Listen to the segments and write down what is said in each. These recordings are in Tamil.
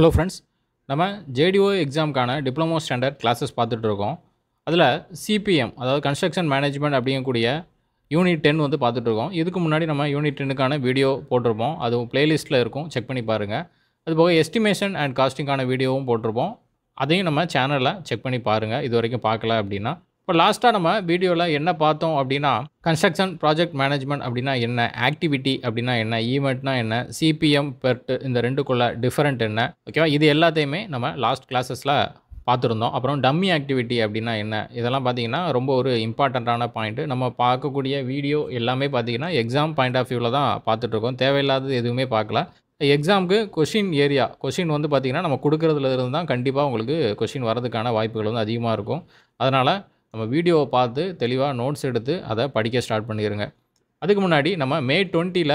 ஹலோ ஃப்ரெண்ட்ஸ், நம்ம ஜேடிஓ எக்ஸாமுக்கான டிப்ளமோ ஸ்டாண்டர்ட் கிளாஸஸ் பார்த்துட்டு இருக்கோம். அதில் சிபிஎம் அதாவது கன்ஸ்ட்ரக்ஷன் மேனேஜ்மெண்ட் அப்படிங்கக்கூடிய யூனிட் 10 வந்து பார்த்துட்ருக்கோம். இதுக்கு முன்னாடி நம்ம யூனிட் 10க்கான வீடியோ போட்டிருப்போம். அதுவும் பிளேலிஸ்ட்டில் இருக்கும், செக் பண்ணி பாருங்கள். அதுபோக எஸ்டிமேஷன் அண்ட் காஸ்டிங்கான வீடியோவும் போட்டிருப்போம். அதையும் நம்ம சேனலில் செக் பண்ணி பாருங்கள், இது வரைக்கும் பார்க்கல அப்படின்னா. இப்போ லாஸ்ட்டாக நம்ம வீடியோவில் என்ன பார்த்தோம் அப்படின்னா, கன்ஸ்ட்ரக்ஷன் ப்ராஜெக்ட் மேனேஜ்மெண்ட் அப்படின்னா என்ன, ஆக்டிவிட்டி அப்படின்னா என்ன, ஈவெண்ட்னா என்ன, சிபிஎம் பெர்ட் இந்த ரெண்டுக்குள்ள டிஃபரெண்ட் என்ன, ஓகேவா, இது எல்லாத்தையுமே நம்ம லாஸ்ட் கிளாஸஸில் பார்த்துருந்தோம். அப்புறம் டம்மி ஆக்டிவிட்டி அப்படின்னா என்ன, இதெல்லாம் பார்த்திங்கன்னா ரொம்ப ஒரு இம்பார்ட்டண்ட்டான பாயிண்ட்டு. நம்ம பார்க்கக்கூடிய வீடியோ எல்லாமே பார்த்திங்கன்னா எக்ஸாம் பாயிண்ட் ஆஃப் வியூவில் தான் பார்த்துட்ருக்கோம். தேவையில்லாதது எதுவுமே பார்க்கல. எக்ஸாமுக்கு கொஷின் வந்து பார்த்திங்கன்னா நம்ம கொடுக்குறதுல இருந்து தான் கண்டிப்பாக உங்களுக்கு கொஷின் வரதுக்கான வாய்ப்புகள் வந்து அதிகமாக இருக்கும். அதனால் நம்ம வீடியோவை பார்த்து தெளிவாக நோட்ஸ் எடுத்து அதை படிக்க ஸ்டார்ட் பண்ணிடுங்க. அதுக்கு முன்னாடி நம்ம மே 20ல்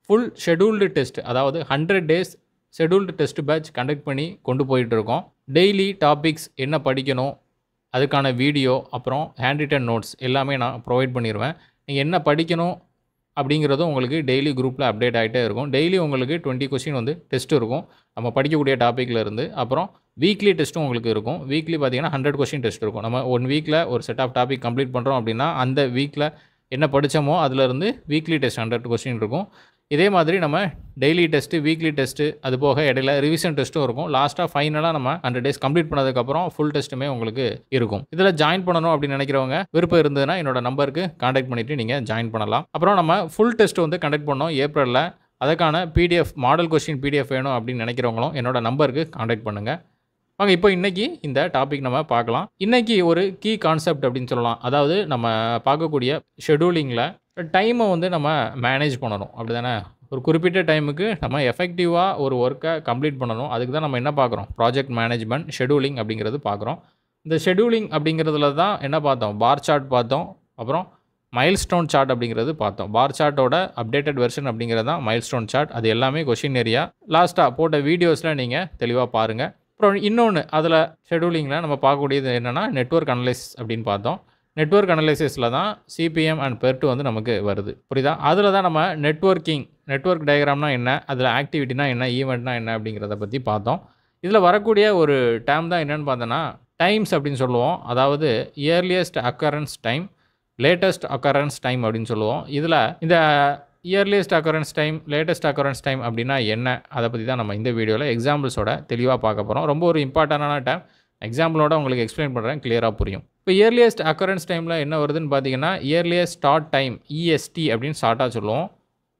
ஃபுல் ஷெடியூல்டு டெஸ்ட், அதாவது 100 days scheduled test batch conduct பண்ணி கொண்டு போயிட்டுருக்கோம். டெய்லி டாபிக்ஸ் என்ன படிக்கணும், அதுக்கான வீடியோ, அப்புறம் ஹேண்ட் ரிட்டன் நோட்ஸ் எல்லாமே நான் ப்ரொவைட் பண்ணிடுவேன். நீங்கள் என்ன படிக்கணும் அப்படிங்கிறதும் உங்களுக்கு டெய்லி குரூப்பில் அப்டேட் ஆகிட்டே இருக்கும். டெய்லி உங்களுக்கு 20 கொஸ்டின் வந்து டெஸ்ட் இருக்கும் நம்ம படிக்கக்கூடிய டாப்பிக்கில் இருந்து. அப்புறம் வீக்லி டெஸ்ட்டும் உங்களுக்கு இருக்கும். வீக்லி பார்த்திங்கன்னா 100 கொஸ்டின் டெஸ்ட் இருக்கும். நம்ம 1 வீக்கில் ஒரு செட் ஆஃப் டாபிக் கம்ப்ளீட் பண்ணுறோம் அப்படின்னா அந்த வீக்கில் என்ன படித்தோமோ அதிலேருந்து வீக்லி டெஸ்ட் 100 கொஸ்டின் இருக்கும். இதே மாதிரி நம்ம டெய்லி டெஸ்ட்டு, வீக்லி டெஸ்ட்டு, அது போக இடையில ரிவிஷன் டெஸ்ட்டும் இருக்கும். லாஸ்ட்டாக ஃபைனலாக நம்ம 100 days கம்ப்ளீட் பண்ணதுக்கப்புறம் ஃபுல் டெஸ்ட்டுமே உங்களுக்கு இருக்கும். இதில் ஜாயின் பண்ணணும் அப்படின்னு நினைக்கிறவங்க விருப்பம் இருந்ததுன்னா என்னோட நம்பருக்கு காண்டாக்ட் பண்ணிவிட்டு நீங்கள் ஜாயின் பண்ணலாம். அப்புறம் நம்ம ஃபுல் டெஸ்ட் வந்து கண்டக்ட் பண்ணோம் ஏப்ரலில். அதுக்கான பிடிஎஃப் மாடல் கொஸ்டின் பிடிஎஃப் வேணும் அப்படின்னு நினைக்கிறவங்களும் என்னோட நம்பருக்கு காண்டாக்ட் பண்ணுங்கள். வாங்க இப்போ இன்றைக்கி இந்த டாபிக் நம்ம பார்க்கலாம். இன்றைக்கி ஒரு கீ கான்செப்ட் அப்படின்னு சொல்லலாம். அதாவது நம்ம பார்க்கக்கூடிய ஷெடியூலிங்கில் டைமை வந்து நம்ம மேனேஜ் பண்ணணும், அப்படி தானே. ஒரு குறிப்பிட்ட டைமுக்கு நம்ம எஃபெக்டிவாக ஒரு ஒர்க்கை கம்ப்ளீட் பண்ணணும். அதுக்கு தான் நம்ம என்ன பார்க்குறோம், ப்ராஜெக்ட் மேனேஜ்மெண்ட் ஷெடியூலிங் அப்படிங்கிறது பார்க்குறோம். இந்த ஷெடியூலிங் அப்படிங்கிறதுல தான் என்ன பார்த்தோம், பார் சார்ட் பார்த்தோம், அப்புறம் மைல்ஸ்டோன் சார்ட் அப்படிங்கிறது பார்த்தோம். பார் சார்ட்டோட அப்டேட்டட் வெர்ஷன் அப்படிங்கிறது தான் மைல்ஸ்டோன் சார்ட். அது எல்லாமே கொஷின் ஏரியா லாஸ்ட்டாக போட்ட வீடியோஸில் நீங்கள் தெளிவாக பாருங்கள். அப்புறம் இன்னொன்று அதில் ஷெடியூலிங்கில் நம்ம பார்க்கக்கூடியது என்னென்னா நெட்வொர்க் அனலைசிஸ் அப்படின்னு பார்த்தோம். நெட்வொர்க் அனலைசிஸில் தான் சிபிஎம் அண்ட் பெர்ட் வந்து நமக்கு வருது, புரியுதா. அதில் தான் நம்ம நெட்வொர்க் டயக்ராம்னா என்ன, அதில் ஆக்டிவிட்டினா என்ன, ஈவெண்ட்னா என்ன அப்படிங்கிறத பற்றி பார்த்தோம். இதில் வரக்கூடிய ஒரு டேர்ம் தான் என்னென்னு பார்த்தோன்னா டைம்ஸ் அப்படின்னு சொல்லுவோம். அதாவது earliest occurrence time, latest occurrence time அப்படின்னு சொல்லுவோம். இதில் இந்த earliest occurrence time, latest occurrence time அப்படின்னா என்ன, அதை பற்றி தான் நம்ம இந்த வீடியோவில் எக்ஸாம்பிள்ஸோட தெளிவாக பார்க்க போகிறோம். ரொம்ப ஒரு இம்பார்ட்டண்டான டைம், எக்ஸாம்பிளோட உங்களுக்கு எக்ஸ்பிளைன் பண்ணுறேன், கிளியராக புரியும். இப்போ இயர்லியஸ்ட் அக்கரன்ஸ் டைமில் என்ன வருதுன்னு பார்த்தீங்கன்னா இயர்லியஸ்ட் ஸ்டார்ட் டைம் இஎஸ்டி அப்படின்னு ஷார்ட்டாக சொல்லுவோம்.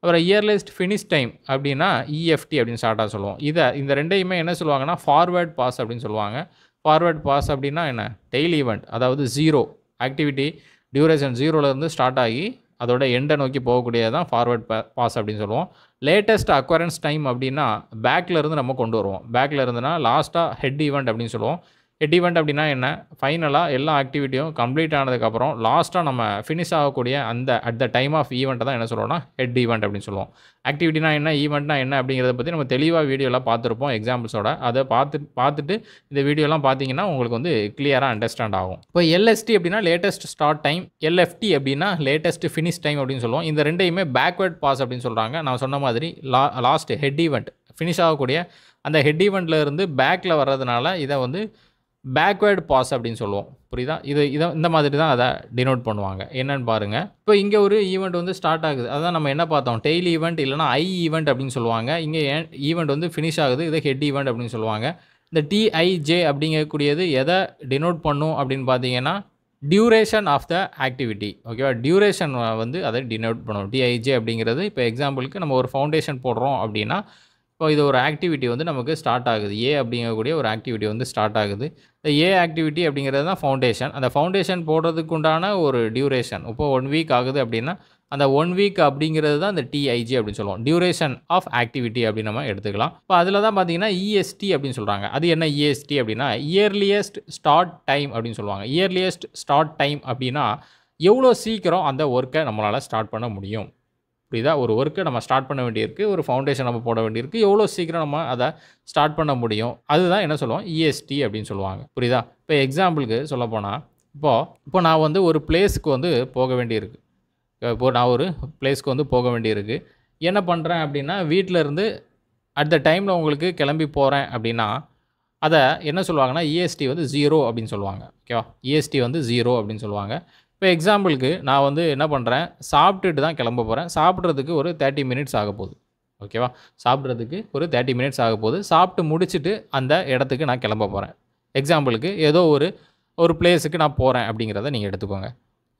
அப்புறம் இயர்லியஸ்ட் ஃபினிஷ் டைம் அப்படின்னா இஎஃப்டி அப்படின்னு ஷார்ட்டாக சொல்லுவோம். இந்த ரெண்டையுமே என்ன சொல்லுவாங்கன்னா ஃபார்வேர்ட் பாஸ் அப்படின்னு சொல்லுவாங்க. ஃபார்வேர்ட் பாஸ் அப்படின்னா என்ன, டெய்லி ஈவெண்ட், அதாவது 0 ஆக்டிவிட்டி டியூரேஷன் 0லேருந்து ஸ்டார்ட் ஆகி அதோட எண்டை நோக்கி போகக்கூடியதான் ஃபார்வேர்ட் பாஸ் அப்படின்னு சொல்லுவோம். லேட்டஸ்ட் அக்வரன்ஸ் டைம் அப்படின்னா பேக்கில் இருந்து நம்ம கொண்டு வருவோம். பேக்கில் இருந்துன்னா லாஸ்ட்டாக ஹெட் ஈவெண்ட் அப்படின்னு சொல்லுவோம். ஹெட் ஈவெண்ட் அப்படின்னா என்ன, ஃபைனலாக எல்லா ஆக்டிவிட்டியும் கம்ப்ளீட் ஆனதுக்கப்புறம் லாஸ்ட்டாக நம்ம ஃபினிஷ் ஆகக்கூடிய அந்த அட் த டைம் ஆஃப் ஈவெண்ட்டை தான் என்ன சொல்லுவோம்னா ஹெட் ஈவெண்ட் அப்படின்னு சொல்லுவோம். ஆக்டிவிட்டினா என்ன, ஈவெண்ட்னா என்ன அப்படிங்கிறத பற்றி நம்ம தெளிவாக வீடியோலாம் பார்த்துருப்போம் எக்ஸாம்பிள்ஸோட. அதை பார்த்துட்டு இந்த வீடியோலாம் பார்த்தீங்கன்னா உங்களுக்கு வந்து கிளியராக அண்டர்ஸ்டாண்ட் ஆகும். இப்போ எல்எஸ்டி அப்படின்னா லேட்டஸ்ட் ஸ்டார்ட் டைம், எல்எஃப்டி அப்படின்னா லேட்டஸ்ட் ஃபினிஷ் டைம் அப்படின்னு சொல்லுவோம். இந்த ரெண்டையுமே பேக்வேர்ட் பாஸ் அப்படின்னு சொல்கிறாங்க. நான் சொன்ன மாதிரி லாஸ்ட் ஹெட் ஈவெண்ட் ஃபினிஷ் ஆகக்கூடிய அந்த ஹெட் ஈவெண்ட்டில் இருந்து பேக்கில் வர்றதுனால இதை வந்து பேக்வேர்டு பாஸ் அப்படின்னு சொல்லுவோம், புரியுதா. இதை இந்த மாதிரி தான் அதை டினோட் பண்ணுவாங்க. என்னென்னு பாருங்கள். இப்போ இங்கே ஒரு ஈவெண்ட் வந்து ஸ்டார்ட் ஆகுது, அதான் நம்ம என்ன பார்த்தோம், டெய்லி ஈவெண்ட் இல்லைனா ஈவெண்ட் அப்படின்னு சொல்லுவாங்க. இங்கே ஈவெண்ட் வந்து ஃபினிஷ் ஆகுது, இதை ஹெட் ஈவெண்ட் அப்படின்னு சொல்லுவாங்க. இந்த டிஐஜே அப்படிங்கக்கூடியது எதை டினோட் பண்ணும் அப்படின்னு பார்த்தீங்கன்னா டியூரேஷன் ஆஃப் த ஆக்டிவிட்டி, ஓகேவா. டியூரேஷன் வந்து அதை டினோட் பண்ணும் டிஐஜே அப்படிங்கிறது. இப்போ எக்ஸாம்பிளுக்கு நம்ம ஒரு ஃபவுண்டேஷன் போடுறோம் அப்படின்னா இப்போ இது ஒரு ஆக்டிவிட்டி வந்து நமக்கு ஸ்டார்ட் ஆகுது, ஏ அப்படிங்கக்கூடிய ஒரு ஆக்டிவிட்டி வந்து ஸ்டார்ட் ஆகுது. இந்த ஏ ஆக்டிவிட்டி அப்படிங்கிறது தான் ஃபவுண்டேஷன். அந்த ஃபவுண்டேஷன் போடுறதுக்கு உண்டான ஒரு டியூரேஷன் இப்போ 1 வீக் ஆகுது அப்படின்னா அந்த 1 வீக் அப்படிங்கிறது தான் இந்த டிஐஜி அப்படின்னு சொல்லுவோம், டியூரேஷன் ஆஃப் ஆக்டிவிட்டி அப்படின்னு நம்ம எடுத்துக்கலாம். இப்போ அதில் தான் பார்த்தீங்கன்னா இஎஸ்டி அப்படின்னு சொல்கிறாங்க. அது என்ன இஎஸ்டி அப்படின்னா இயர்லியஸ்ட் ஸ்டார்ட் டைம் அப்படின்னு சொல்லுவாங்க. இயர்லியஸ்ட் ஸ்டார்ட் டைம் அப்படின்னா எவ்வளோ சீக்கிரம் அந்த ஒர்க்கை நம்மளால் ஸ்டார்ட் பண்ண முடியும், புரியுதா. ஒரு ஒர்க்கை நம்ம ஸ்டார்ட் பண்ண வேண்டியிருக்கு, ஒரு ஃபவுண்டேஷன் நம்ம போட வேண்டியிருக்கு, எவ்வளோ சீக்கிரம் நம்ம அதை ஸ்டார்ட் பண்ண முடியும், அதுதான் என்ன சொல்லுவோம் இஎஸ்டி அப்படின்னு சொல்லுவாங்க, புரியுதா. இப்போ எக்ஸாம்பிளுக்கு சொல்லப்போனால் இப்போ நான் வந்து ஒரு பிளேஸுக்கு வந்து போக வேண்டியிருக்கு. இப்போ நான் ஒரு பிளேஸ்க்கு வந்து போக வேண்டியிருக்கு. என்ன பண்ணுறேன் அப்படின்னா வீட்டில் இருந்து அட் த டைமில் உங்களுக்கு கிளம்பி போகிறேன் அப்படின்னா அதை என்ன சொல்லுவாங்கன்னா இஎஸ்டி வந்து 0 அப்படின்னு சொல்லுவாங்க. ஓகேவா? இஎஸ்டி வந்து 0 அப்படின்னு சொல்லுவாங்க. இப்போ எக்ஸாம்பிளுக்கு நான் வந்து என்ன பண்ணுறேன், சாப்பிட்டுட்டு தான் கிளம்ப போகிறேன். சாப்பிட்றதுக்கு ஒரு 30 மினிட்ஸ் ஆக போகுது. ஓகேவா? சாப்பிட்றதுக்கு ஒரு 30 மினிட்ஸ் ஆக போகுது. சாப்பிட்டு முடிச்சுட்டு அந்த இடத்துக்கு நான் கிளம்ப போகிறேன். எக்ஸாம்பிளுக்கு ஏதோ ஒரு பிளேஸுக்கு நான் போகிறேன் அப்படிங்கிறத நீங்கள் எடுத்துக்கோங்க.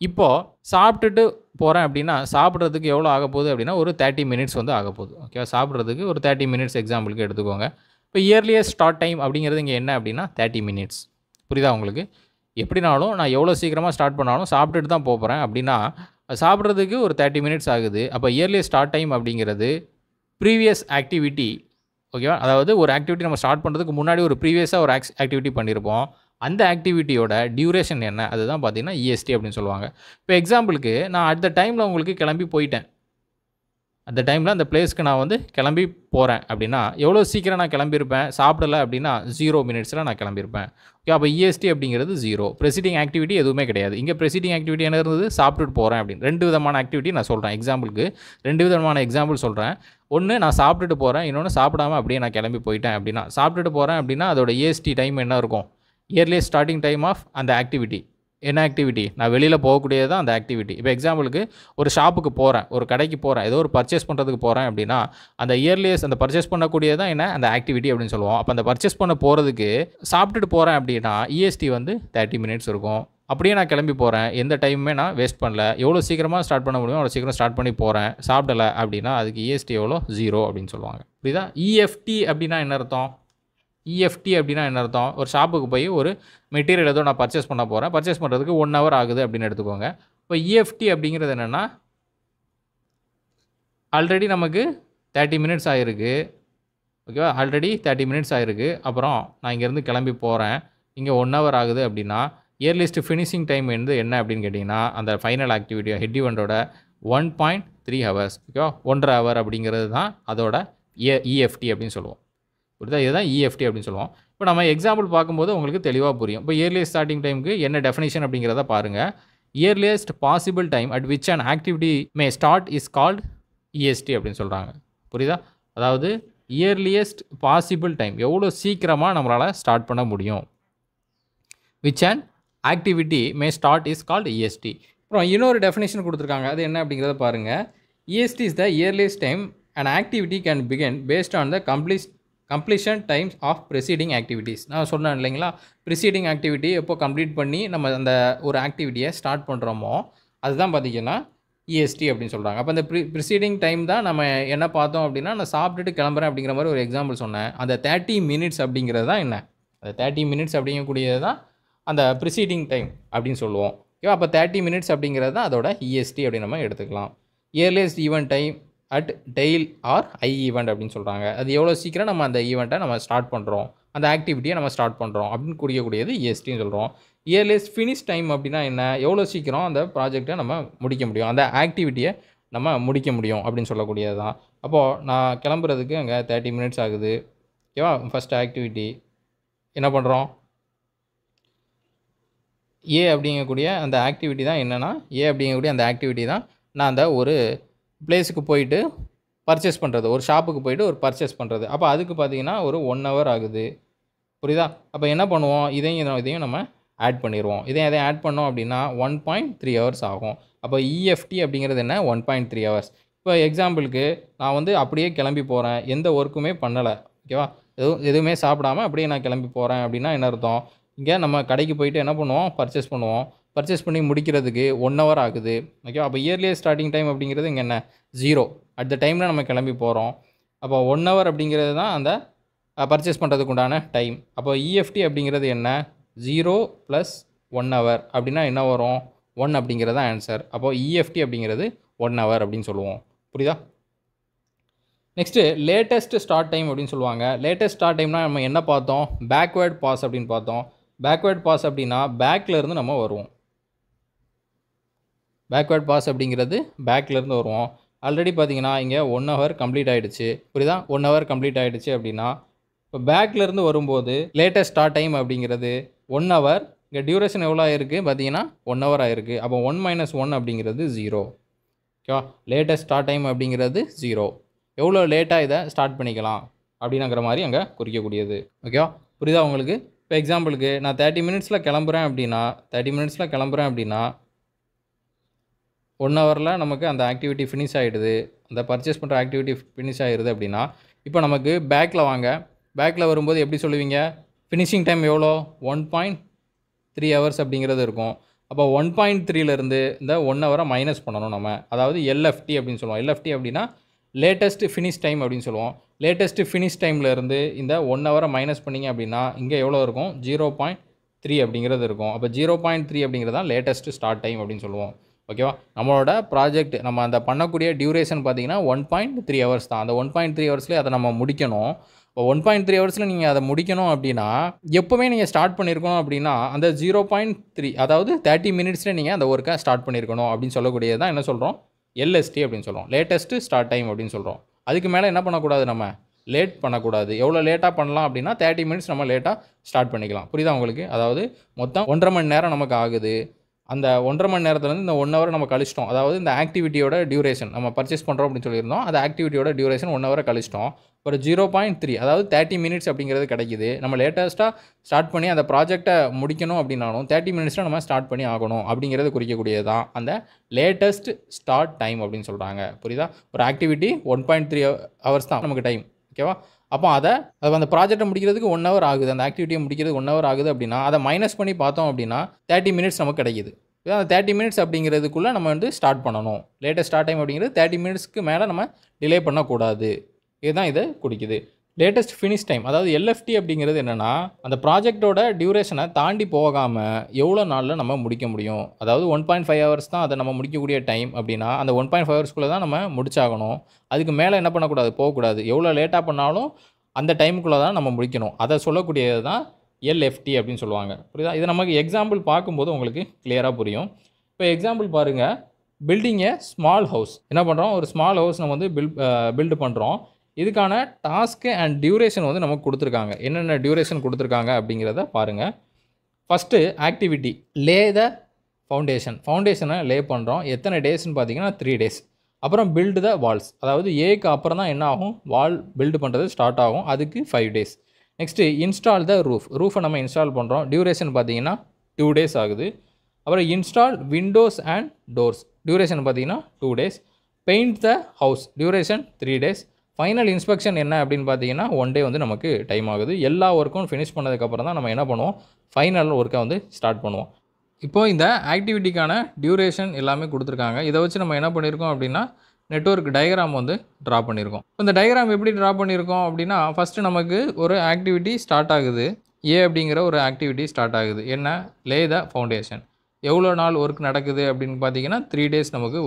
இப்போது சாப்பிட்டுட்டு போகிறேன் அப்படின்னா சாப்பிட்றதுக்கு எவ்வளோ ஆக போகுது அப்படின்னா ஒரு 30 மினிட்ஸ் வந்து ஆக போகுது. ஓகேவா? சாப்பிட்றதுக்கு ஒரு 30 மினிட்ஸ் எக்ஸாம்பிளுக்கு எடுத்துக்கோங்க. இப்போ இயர்லியஸ்ட் ஸ்டார்ட் டைம் அப்படிங்கிறது இங்கே என்ன அப்படின்னா 30 மினிட்ஸ். புரியுதா உங்களுக்கு? எப்படினாலும் நான் எவ்வளோ சீக்கிரமாக ஸ்டார்ட் பண்ணாலும் சாப்பிட்டுட்டு தான் போகிறேன் அப்படின்னா சாப்பிட்றதுக்கு ஒரு 30 மினிட்ஸ் ஆகுது. அப்போ இயர்லியஸ்ட் ஸ்டார்ட் டைம் அப்படிங்கிறது ப்ரீவியஸ் ஆக்டிவிட்டி. ஓகேவா? அதாவது ஒரு ஆக்டிவிட்டி நம்ம ஸ்டார்ட் பண்ணுறதுக்கு முன்னாடி ஒரு ப்ரீவியஸாக ஒரு ஆக்டிவிட்டி பண்ணியிருப்போம். அந்த ஆக்டிவிட்டியோட டியூரேஷன் என்ன, அதுதான் பார்த்தீங்கன்னா இஎஸ்டி அப்படின்னு சொல்லுவாங்க. இப்போ எக்ஸாம்பிளுக்கு நான் அட் த டைமில் உங்களுக்கு கிளம்பி போயிட்டேன். அந்த டைமில் அந்த பிளேஸ்க்கு நான் வந்து கிளம்பி போகிறேன் அப்படின்னா எவ்வளோ சீக்கிரம் நான் கிளம்பியிருப்பேன், சாப்பிடலை அப்படின்னா 0 மினிட்ஸில் நான் கிளம்பியிருப்பேன். ஓகே, அப்போ இஎஸ்டி அப்படிங்கிறது 0. ப்ரெசிடிங் ஆக்டிவிட்டி எதுவுமே கிடையாது. இங்கே ப்ரெசிடிங் ஆக்டிவிட்டி என்ன இருந்தது, சாப்பிட்டுட்டு போகிறேன் அப்படின்னு. 2 விதமான ஆக்டிவிட்டி நான் சொல்கிறேன். எக்ஸாம்பிளுக்கு 2 விதமான எக்ஸாம்பிள் சொல்கிறேன். ஒன்று நான் சாப்பிட்டுட்டு போகிறேன், இன்னொன்று சாப்பிடாமல் அப்படியே நான் கிளம்பி போயிட்டேன் அப்படின்னா. சாப்பிட்டுட்டு போகிறேன் அப்படின்னா அதோட இஎஸ்டி டைம் என்ன இருக்கும், இயர்லியஸ்ட் ஸ்டார்டிங் டைம் ஆஃப் அந்த ஆக்டிவிட்டி. என்ன ஆக்டிவிட்டி, நான் வெளியில் போகக்கூடியது தான் அந்த ஆக்டிவிட்டி. இப்போ எக்ஸாம்பிளுக்கு ஒரு ஷாப்புக்கு போகிறேன், ஒரு கடைக்கு போகிறேன், ஏதோ ஒரு பர்ச்சேஸ் பண்ணுறதுக்கு போகிறேன் அப்படின்னா அந்த இயர்லியஸ்ட் அந்த பர்ச்சேஸ் பண்ணக்கூடியது தான் என்ன, அந்த ஆக்டிவிட்டி அப்படின்னு சொல்லுவோம். அப்போ அந்த பர்ச்சேஸ் பண்ண போகிறதுக்கு சாப்பிட்டுட்டு போகிறேன் அப்படின்னா இஎஸ்டி வந்து 30 மினிட்ஸ் இருக்கும். அப்படியே நான் கிளம்பி போகிறேன், எந்த டைமுமே நான் வேஸ்ட் பண்ணல, எவ்வளோ சீக்கிரமாக ஸ்டார்ட் பண்ண முடியும் அவ்வளோ சீக்கிரம் ஸ்டார்ட் பண்ணி போகிறேன், சாப்பிடலை அப்படின்னா அதுக்கு இஎஸ்டி எவ்வளோ, 0 அப்படின்னு சொல்லுவாங்க. புரியுதா? இஎஃப்டி அப்படின்னா என்ன அர்த்தம், இஎஃப்டி அப்படின்னா என்ன அர்த்தம், ஒரு ஷாப்புக்கு போய் ஒரு மெட்டீரியல் ஏதோ நான் பர்ச்சேஸ் பண்ண போகிறேன், பர்ச்சேஸ் பண்ணுறதுக்கு 1 ஹவர் ஆகுது அப்படின்னு எடுத்துக்கோங்க. இப்போ இஎஃப்டி அப்படிங்கிறது என்னென்னா ஆல்ரெடி நமக்கு 30 மினிட்ஸ் ஆகிருக்கு. ஓகேவா? ஆல்ரெடி 30 மினிட்ஸ் ஆகிருக்கு. அப்புறம் நான் இங்கேருந்து கிளம்பி போகிறேன், இங்கே 1 ஹவர் ஆகுது அப்படின்னா இயர்லிஸ்ட் ஃபினிஷிங் டைம் வந்து என்ன அப்படின்னு கேட்டிங்கன்னா அந்த ஃபைனல் ஆக்டிவிட்டி ஹெட் ஈவெண்ட்டோட 1.3 ஹவர்ஸ். ஓகேவா? 1.5 ஹவர் அப்படிங்கிறது தான் அதோட இஎஃப்டி அப்படின்னு சொல்லுவோம். புரியுதா? இதுதான் இஎஃப்டி அப்படின்னு சொல்லுவோம். இப்போ நம்ம எக்ஸாம்பிள் பார்க்கும்போது உங்களுக்கு தெளிவாக புரியும். இப்போ இயர்லியஸ்ட் ஸ்டார்டிங் டைமுக்கு என்ன டெஃபினேஷன் அப்படிங்கிறத பாருங்கள். Earliest possible time at which an activity may start is called EST அப்படின்னு சொல்கிறாங்க. புரியுதா? அதாவது இயர்லியஸ்ட் பாசிபிள் டைம், எவ்வளோ சீக்கிரமாக நம்மளால் ஸ்டார்ட் பண்ண முடியும், which an activity may start is called EST. அப்புறம் இன்னொரு டெஃபினேஷன் கொடுத்துருக்காங்க, அது என்ன அப்படிங்கிறத பாருங்கள். EST is the earliest time an activity can begin based on the completion times of preceding activities. நான் சொன்னேன் இல்லைங்களா, ப்ரிசீடிங் ஆக்டிவிட்டி எப்போ கம்ப்ளீட் பண்ணி நம்ம அந்த ஒரு ஆக்டிவிட்டியை ஸ்டார்ட் பண்ணுறோமோ அதுதான் பார்த்திங்கன்னா இஎஸ்டி அப்படின்னு சொல்கிறாங்க. அப்போ அந்த ப்ரிசீடிங் டைம் தான் நம்ம என்ன பார்த்தோம் அப்படின்னா, நான் சாப்பிட்டுட்டு கிளம்புறேன் அப்படிங்கிற மாதிரி ஒரு எக்ஸாம்பிள் சொன்னேன். அந்த 30 மினிட்ஸ் அப்படிங்கிறது தான் என்ன, அந்த 30 மினிட்ஸ் அப்படிங்கக்கூடியது தான் அந்த ப்ரிசீடிங் டைம் அப்படின்னு சொல்லுவோம். ஓகேவா? அப்போ 30 மினிட்ஸ் அப்படிங்கிறது தான் அதோட இஎஸ்டி அப்படின்னு நம்ம எடுத்துக்கலாம். Earliest event time at tail or I event அப்படின்னு சொல்கிறாங்க. அது எவ்வளோ சீக்கிரம் நம்ம அந்த ஈவெண்ட்டை நம்ம ஸ்டார்ட் பண்ணுறோம், அந்த ஆக்டிவிட்டியை நம்ம ஸ்டார்ட் பண்ணுறோம் அப்படின்னு குறிக்கக்கூடியது இஎஸ்டின்னு சொல்கிறோம். இயர்லியஸ்ட் ஃபினிஷ் டைம் அப்படின்னா என்ன, எவ்வளோ சீக்கிரம் அந்த ப்ராஜெக்டை நம்ம முடிக்க முடியும், அந்த ஆக்டிவிட்டியை நம்ம முடிக்க முடியும் அப்படின்னு சொல்லக்கூடியது தான். அப்போது நான் கிளம்புறதுக்கு அங்கே 30 மினிட்ஸ் ஆகுது. ஓகேவா? ஃபஸ்ட் ஆக்டிவிட்டி என்ன பண்ணுறோம், ஏ அப்படிங்கக்கூடிய அந்த ஆக்டிவிட்டி தான் என்னென்னா, ஏ அப்படிங்கக்கூடிய அந்த ஆக்டிவிட்டி தான் நான் அந்த ஒரு பிளேஸுக்கு போயிட்டு பர்ச்சேஸ் பண்ணுறது, ஒரு ஷாப்புக்கு போயிட்டு ஒரு பர்ச்சேஸ் பண்ணுறது. அப்போ அதுக்கு பார்த்திங்கன்னா ஒரு 1 ஹவர் ஆகுது. புரியுதா? அப்போ என்ன பண்ணுவோம், இதையும் நம்ம ஆட் பண்ணிடுவோம். இதையும் ஆட் பண்ணோம் அப்படின்னா 1.3 ஹவர்ஸ் ஆகும். அப்போ இஎஃப்டி அப்படிங்கிறது என்ன, 1.3 ஹவர்ஸ். இப்போ எக்ஸாம்பிளுக்கு நான் வந்து அப்படியே கிளம்பி போகிறேன், எந்த ஒர்க்குமே பண்ணலை. ஓகேவா? எதுவுமே சாப்பிடாமல் அப்படியே நான் கிளம்பி போகிறேன் அப்படின்னா என்ன அர்த்தம், இங்கே நம்ம கடைக்கு போயிட்டு என்ன பண்ணுவோம், பர்ச்சேஸ் பண்ணுவோம். பர்ச்சேஸ் பண்ணி முடிக்கிறதுக்கு 1 ஹவர் ஆகுது. ஓகே, அப்போ இயர்லியஸ்ட் ஸ்டார்டிங் டைம் அப்படிங்கிறது இங்கே என்ன, 0. அட் த டைமில் நம்ம கிளம்பி போகிறோம். அப்போ 1 ஹவர் அப்படிங்கிறது தான் அந்த பர்ச்சேஸ் பண்ணுறதுக்கு உண்டான டைம். அப்போ இஎஃப்டி அப்படிங்கிறது என்ன, 0 + 1 ஹவர் அப்படின்னா என்ன வரும், 1 அப்படிங்கிறது தான் ஆன்சர். அப்போது இஎஃப்டி அப்படிங்கிறது 1 ஹவர் அப்படின்னு சொல்லுவோம். புரியுதா? நெக்ஸ்ட்டு லேட்டஸ்ட் ஸ்டார்ட் டைம் அப்படின்னு சொல்லுவாங்க. லேட்டஸ்ட் ஸ்டார்ட் டைம்னால் நம்ம என்ன பார்த்தோம், பேக்வேர்ட் பாஸ் அப்படின்னு பார்த்தோம். பேக்வேர்ட் பாஸ் அப்படின்னா பேக்லேருந்து நம்ம வருவோம். பேக்வேர்ட் பாஸ் அப்படிங்கிறது பேக்லேருந்து வருவோம். ஆல்ரெடி பார்த்தீங்கன்னா இங்கே 1 ஹவர் கம்ப்ளீட் ஆகிடுச்சு. புரியுதா? 1 ஹவர் கம்ப்ளீட் ஆகிடுச்சு அப்படின்னா இப்போ பேக்லேருந்து வரும்போது லேட்டஸ்ட் ஸ்டார்ட் டைம் அப்படிங்கிறது 1 ஹவர். இங்கே டியூரேஷன் எவ்வளோ ஆகிருக்கு பார்த்தீங்கன்னா 1 ஹவர் ஆகிருக்கு. அப்போ 1 - 1 அப்படிங்கிறது 0. ஓகேவா? லேட்டஸ்ட் ஸ்டார்ட் டைம் அப்படிங்கிறது 0. எவ்வளோ லேட்டாக இதை ஸ்டார்ட் பண்ணிக்கலாம், அப்படிங்கிற மாதிரி அங்கே குறிக்கக்கூடியது. ஓகேவா? புரியுதா உங்களுக்கு? இப்போ எக்ஸாம்பிளுக்கு நான் 30 மினிட்ஸில் கிளம்புறேன் அப்படின்னா 1 ஹவரில் நமக்கு அந்த ஆக்டிவிட்டி ஃபினிஷ் ஆகிடுது. அந்த பர்ச்சேஸ் பண்ணுற ஆக்டிவிட்டி ஃபினிஷ் ஆகிடுது அப்படின்னா, இப்போ நமக்கு பேக்கில் வாங்க. பேக்கில் வரும்போது எப்படி சொல்லுவீங்க? ஃபினிஷிங் டைம் எவ்வளோ? 1.3 ஹவர்ஸ் அப்படிங்கிறது இருக்கும். அப்போ 1.3லேருந்து இந்த 1 ஹவரை மைனஸ் பண்ணணும் நம்ம. அதாவது எல்எஃப்டி அப்படின்னு சொல்லுவோம். எல்எஃப்டி அப்படின்னா லேட்டஸ்ட் ஃபினிஷ் டைம் அப்படின்னு சொல்லுவோம். லேட்டஸ்ட் ஃபினிஷ் டைம்லேருந்து இந்த 1 ஹவரை மைனஸ் பண்ணிங்க அப்படின்னா இங்கே எவ்வளோ இருக்கும்? 0.3 அப்படிங்கிறது இருக்கும். அப்போ 0.3 அப்படிங்கிறது தான் லேட்டஸ்ட் ஸ்டார்ட் டைம் அப்படின்னு சொல்லுவோம். ஓகேவா? நம்மளோட ப்ராஜெக்ட் நம்ம அந்த பண்ணக்கூடிய டியூரேஷன் பார்த்தீங்கன்னா 1.3 ஹவர்ஸ் தான். அந்த 1.3 ஹவர்ஸ்லேயே அதை நம்ம முடிக்கணும். இப்போ 1.3 ஹவர்ஸில் நீங்கள் அதை முடிக்கணும் அப்படின்னா எப்போவுமே நீங்கள் ஸ்டார்ட் பண்ணியிருக்கணும் அப்படின்னா அந்த 0.3 அதாவது 30 மினிட்ஸில் நீங்கள் அந்த ஒர்க்கை ஸ்டார்ட் பண்ணியிருக்கணும் அப்படின்னு சொல்லக்கூடியது தான் என்ன சொல்கிறோம்? எல்எஸ்டி அப்படின்னு சொல்கிறோம். லேட்டஸ்ட்டு ஸ்டார்ட் டைம் அப்படின்னு சொல்கிறோம். அதுக்கு மேலே என்ன பண்ணக்கூடாது? நம்ம லேட் பண்ணக்கூடாது. எவ்வளோ லேட்டாக பண்ணலாம் அப்படின்னா 30 மினிட்ஸ் நம்ம லேட்டாக ஸ்டார்ட் பண்ணிக்கலாம். புரியுதா உங்களுக்கு? அதாவது மொத்தம் 1.5 மணி நேரம் நமக்கு ஆகுது. அந்த 1.5 மணி நேரத்துலேருந்து இந்த 1 ஹவர் நம்ம கழிச்சிட்டோம். அதாவது இந்த ஆக்டிவிட்டியோட டியூரேஷன் நம்ம பர்ச்சேஸ் பண்ணுறோம் அப்படின்னு சொல்லியிருந்தோம். அந்த ஆக்டிவிட்டியோட டியூரேஷன் 1 ஹவரை கழிச்சிட்டோம். ஒரு 0.3 அதாவது 30 மினிட்ஸ் அப்படிங்கிறது கிடைக்குது. நம்ம லேட்டஸ்ட்டாக ஸ்டார்ட் பண்ணி அந்த ப்ராஜெக்டை முடிக்கணும் அப்படின்னாலும் 30 மினிட்ஸில் நம்ம ஸ்டார்ட் பண்ணி ஆகணும் அப்படிங்கிறது குறிக்கக்கூடியது தான் அந்த லேட்டஸ்ட் ஸ்டார்ட் டைம் அப்படின்னு சொல்கிறாங்க. புரியுதா? ஒரு ஆக்டிவிட்டி 1.3 ஹவர்ஸ் தான் நமக்கு டைம். ஓகேவா? அப்போ அந்த ப்ராஜெக்ட்டை முடிக்கிறதுக்கு 1 ஹவர் ஆகுது. அந்த ஆக்டிவிட்டியை முடிக்கிறதுக்கு 1 ஹவர் ஆகுது அப்படின்னா அதை மைனஸ் பண்ணி பார்த்தோம் அப்படின்னா 30 மினிட்ஸ் நமக்கு கிடைக்குது. அந்த 30 மினிட்ஸ் அப்படிங்கிறதுக்குள்ளே நம்ம வந்து ஸ்டார்ட் பண்ணணும். லேட்டஸ்ட் ஸ்டார்ட் டைம் அப்படிங்கிறது 30 மினிட்ஸ்க்கு மேலே நம்ம டிலே பண்ணக்கூடாது. இதுதான் இதை குறிக்குது. லேட்டஸ்ட் ஃபினிஷ் டைம் அதாவது எல்எஃப்டி அப்படிங்கிறது என்னென்னா அந்த ப்ராஜெக்டோட டியூரேஷனை தாண்டி போகாமல் எவ்வளோ நாளில் நம்ம முடிக்க முடியும். அதாவது 1.5 ஹவர்ஸ் தான் அதை நம்ம முடிக்கக்கூடிய டைம் அப்படின்னா அந்த 1.5 ஹவர்ஸ்க்குள்ளே தான் நம்ம முடிச்சாகணும். அதுக்கு மேலே என்ன பண்ணக்கூடாது? போகக்கூடாது. எவ்வளோ லேட்டாக பண்ணாலும் அந்த டைமுக்குள்ளே தான் நம்ம முடிக்கணும். அதை சொல்லக்கூடியது தான் எல்எஃப்டி அப்படின்னு சொல்லுவாங்க. புரியுதா? இது நமக்கு எக்ஸாம்பிள் பார்க்கும்போது உங்களுக்கு கிளியராக புரியும். இப்போ எக்ஸாம்பிள் பாருங்கள். பில்டிங் ஏ ஸ்மால் ஹவுஸ். என்ன பண்ணுறோம்? ஒரு ஸ்மால் ஹவுஸ் நம்ம வந்து பில்டு பண்ணுறோம். இதுக்கான டாஸ்க்கு அண்ட் டியூரேஷன் வந்து நமக்கு கொடுத்துருக்காங்க. என்னென்ன டியூரேஷன் கொடுத்துருக்காங்க அப்படிங்கிறத பாருங்கள். ஃபஸ்ட்டு ஆக்டிவிட்டி லே த ஃபவுண்டேஷனை லே பண்ணுறோம். எத்தனை டேஸ்ன்னு பார்த்தீங்கன்னா 3 டேஸ். அப்புறம் பில்டு த வால்ஸ் அதாவது ஏக்கு அப்புறம் தான் என்ன ஆகும்? வால் பில்டு பண்ணுறது ஸ்டார்ட் ஆகும். அதுக்கு 5 டேஸ். நெக்ஸ்ட்டு இன்ஸ்டால் த ரூஃபை நம்ம இன்ஸ்டால் பண்ணுறோம். டியூரேஷன் பார்த்தீங்கன்னா 2 டேஸ் ஆகுது. அப்புறம் install Windows and doors duration பார்த்தீங்கன்னா 2 days. Paint the house duration 3 days. Final inspection என்ன அப்படின்னு பார்த்தீங்கன்னா 1 டே வந்து நமக்கு டைம் ஆகுது. எல்லா ஒர்க்கும் ஃபினிஷ் பண்ணதுக்கப்புறம் தான் நம்ம என்ன பண்ணுவோம்? ஃபைனல் ஒர்க்கை வந்து ஸ்டார்ட் பண்ணுவோம். இப்போது இந்த ஆக்டிவிட்டிக்கான டியூரேஷன் எல்லாமே கொடுத்துருக்காங்க. இதை வச்சு நம்ம என்ன பண்ணியிருக்கோம் அப்படின்னா நெட்வொர்க் டயக்ராம் வந்து ட்ரா பண்ணியிருக்கோம். இந்த டயக்ராம் எப்படி ட்ரா பண்ணியிருக்கோம் அப்படின்னா ஃபஸ்ட்டு நமக்கு ஒரு ஆக்டிவிட்டி ஸ்டார்ட் ஆகுது. ஏ அப்படிங்கிற ஒரு ஆக்டிவிட்டி ஸ்டார்ட் ஆகுது. என்ன? லே த ஃபவுண்டேஷன். எவ்வளோ நாள் ஒர்க் நடக்குது அப்படின்னு பார்த்தீங்கன்னா 3 டேஸ் நமக்கு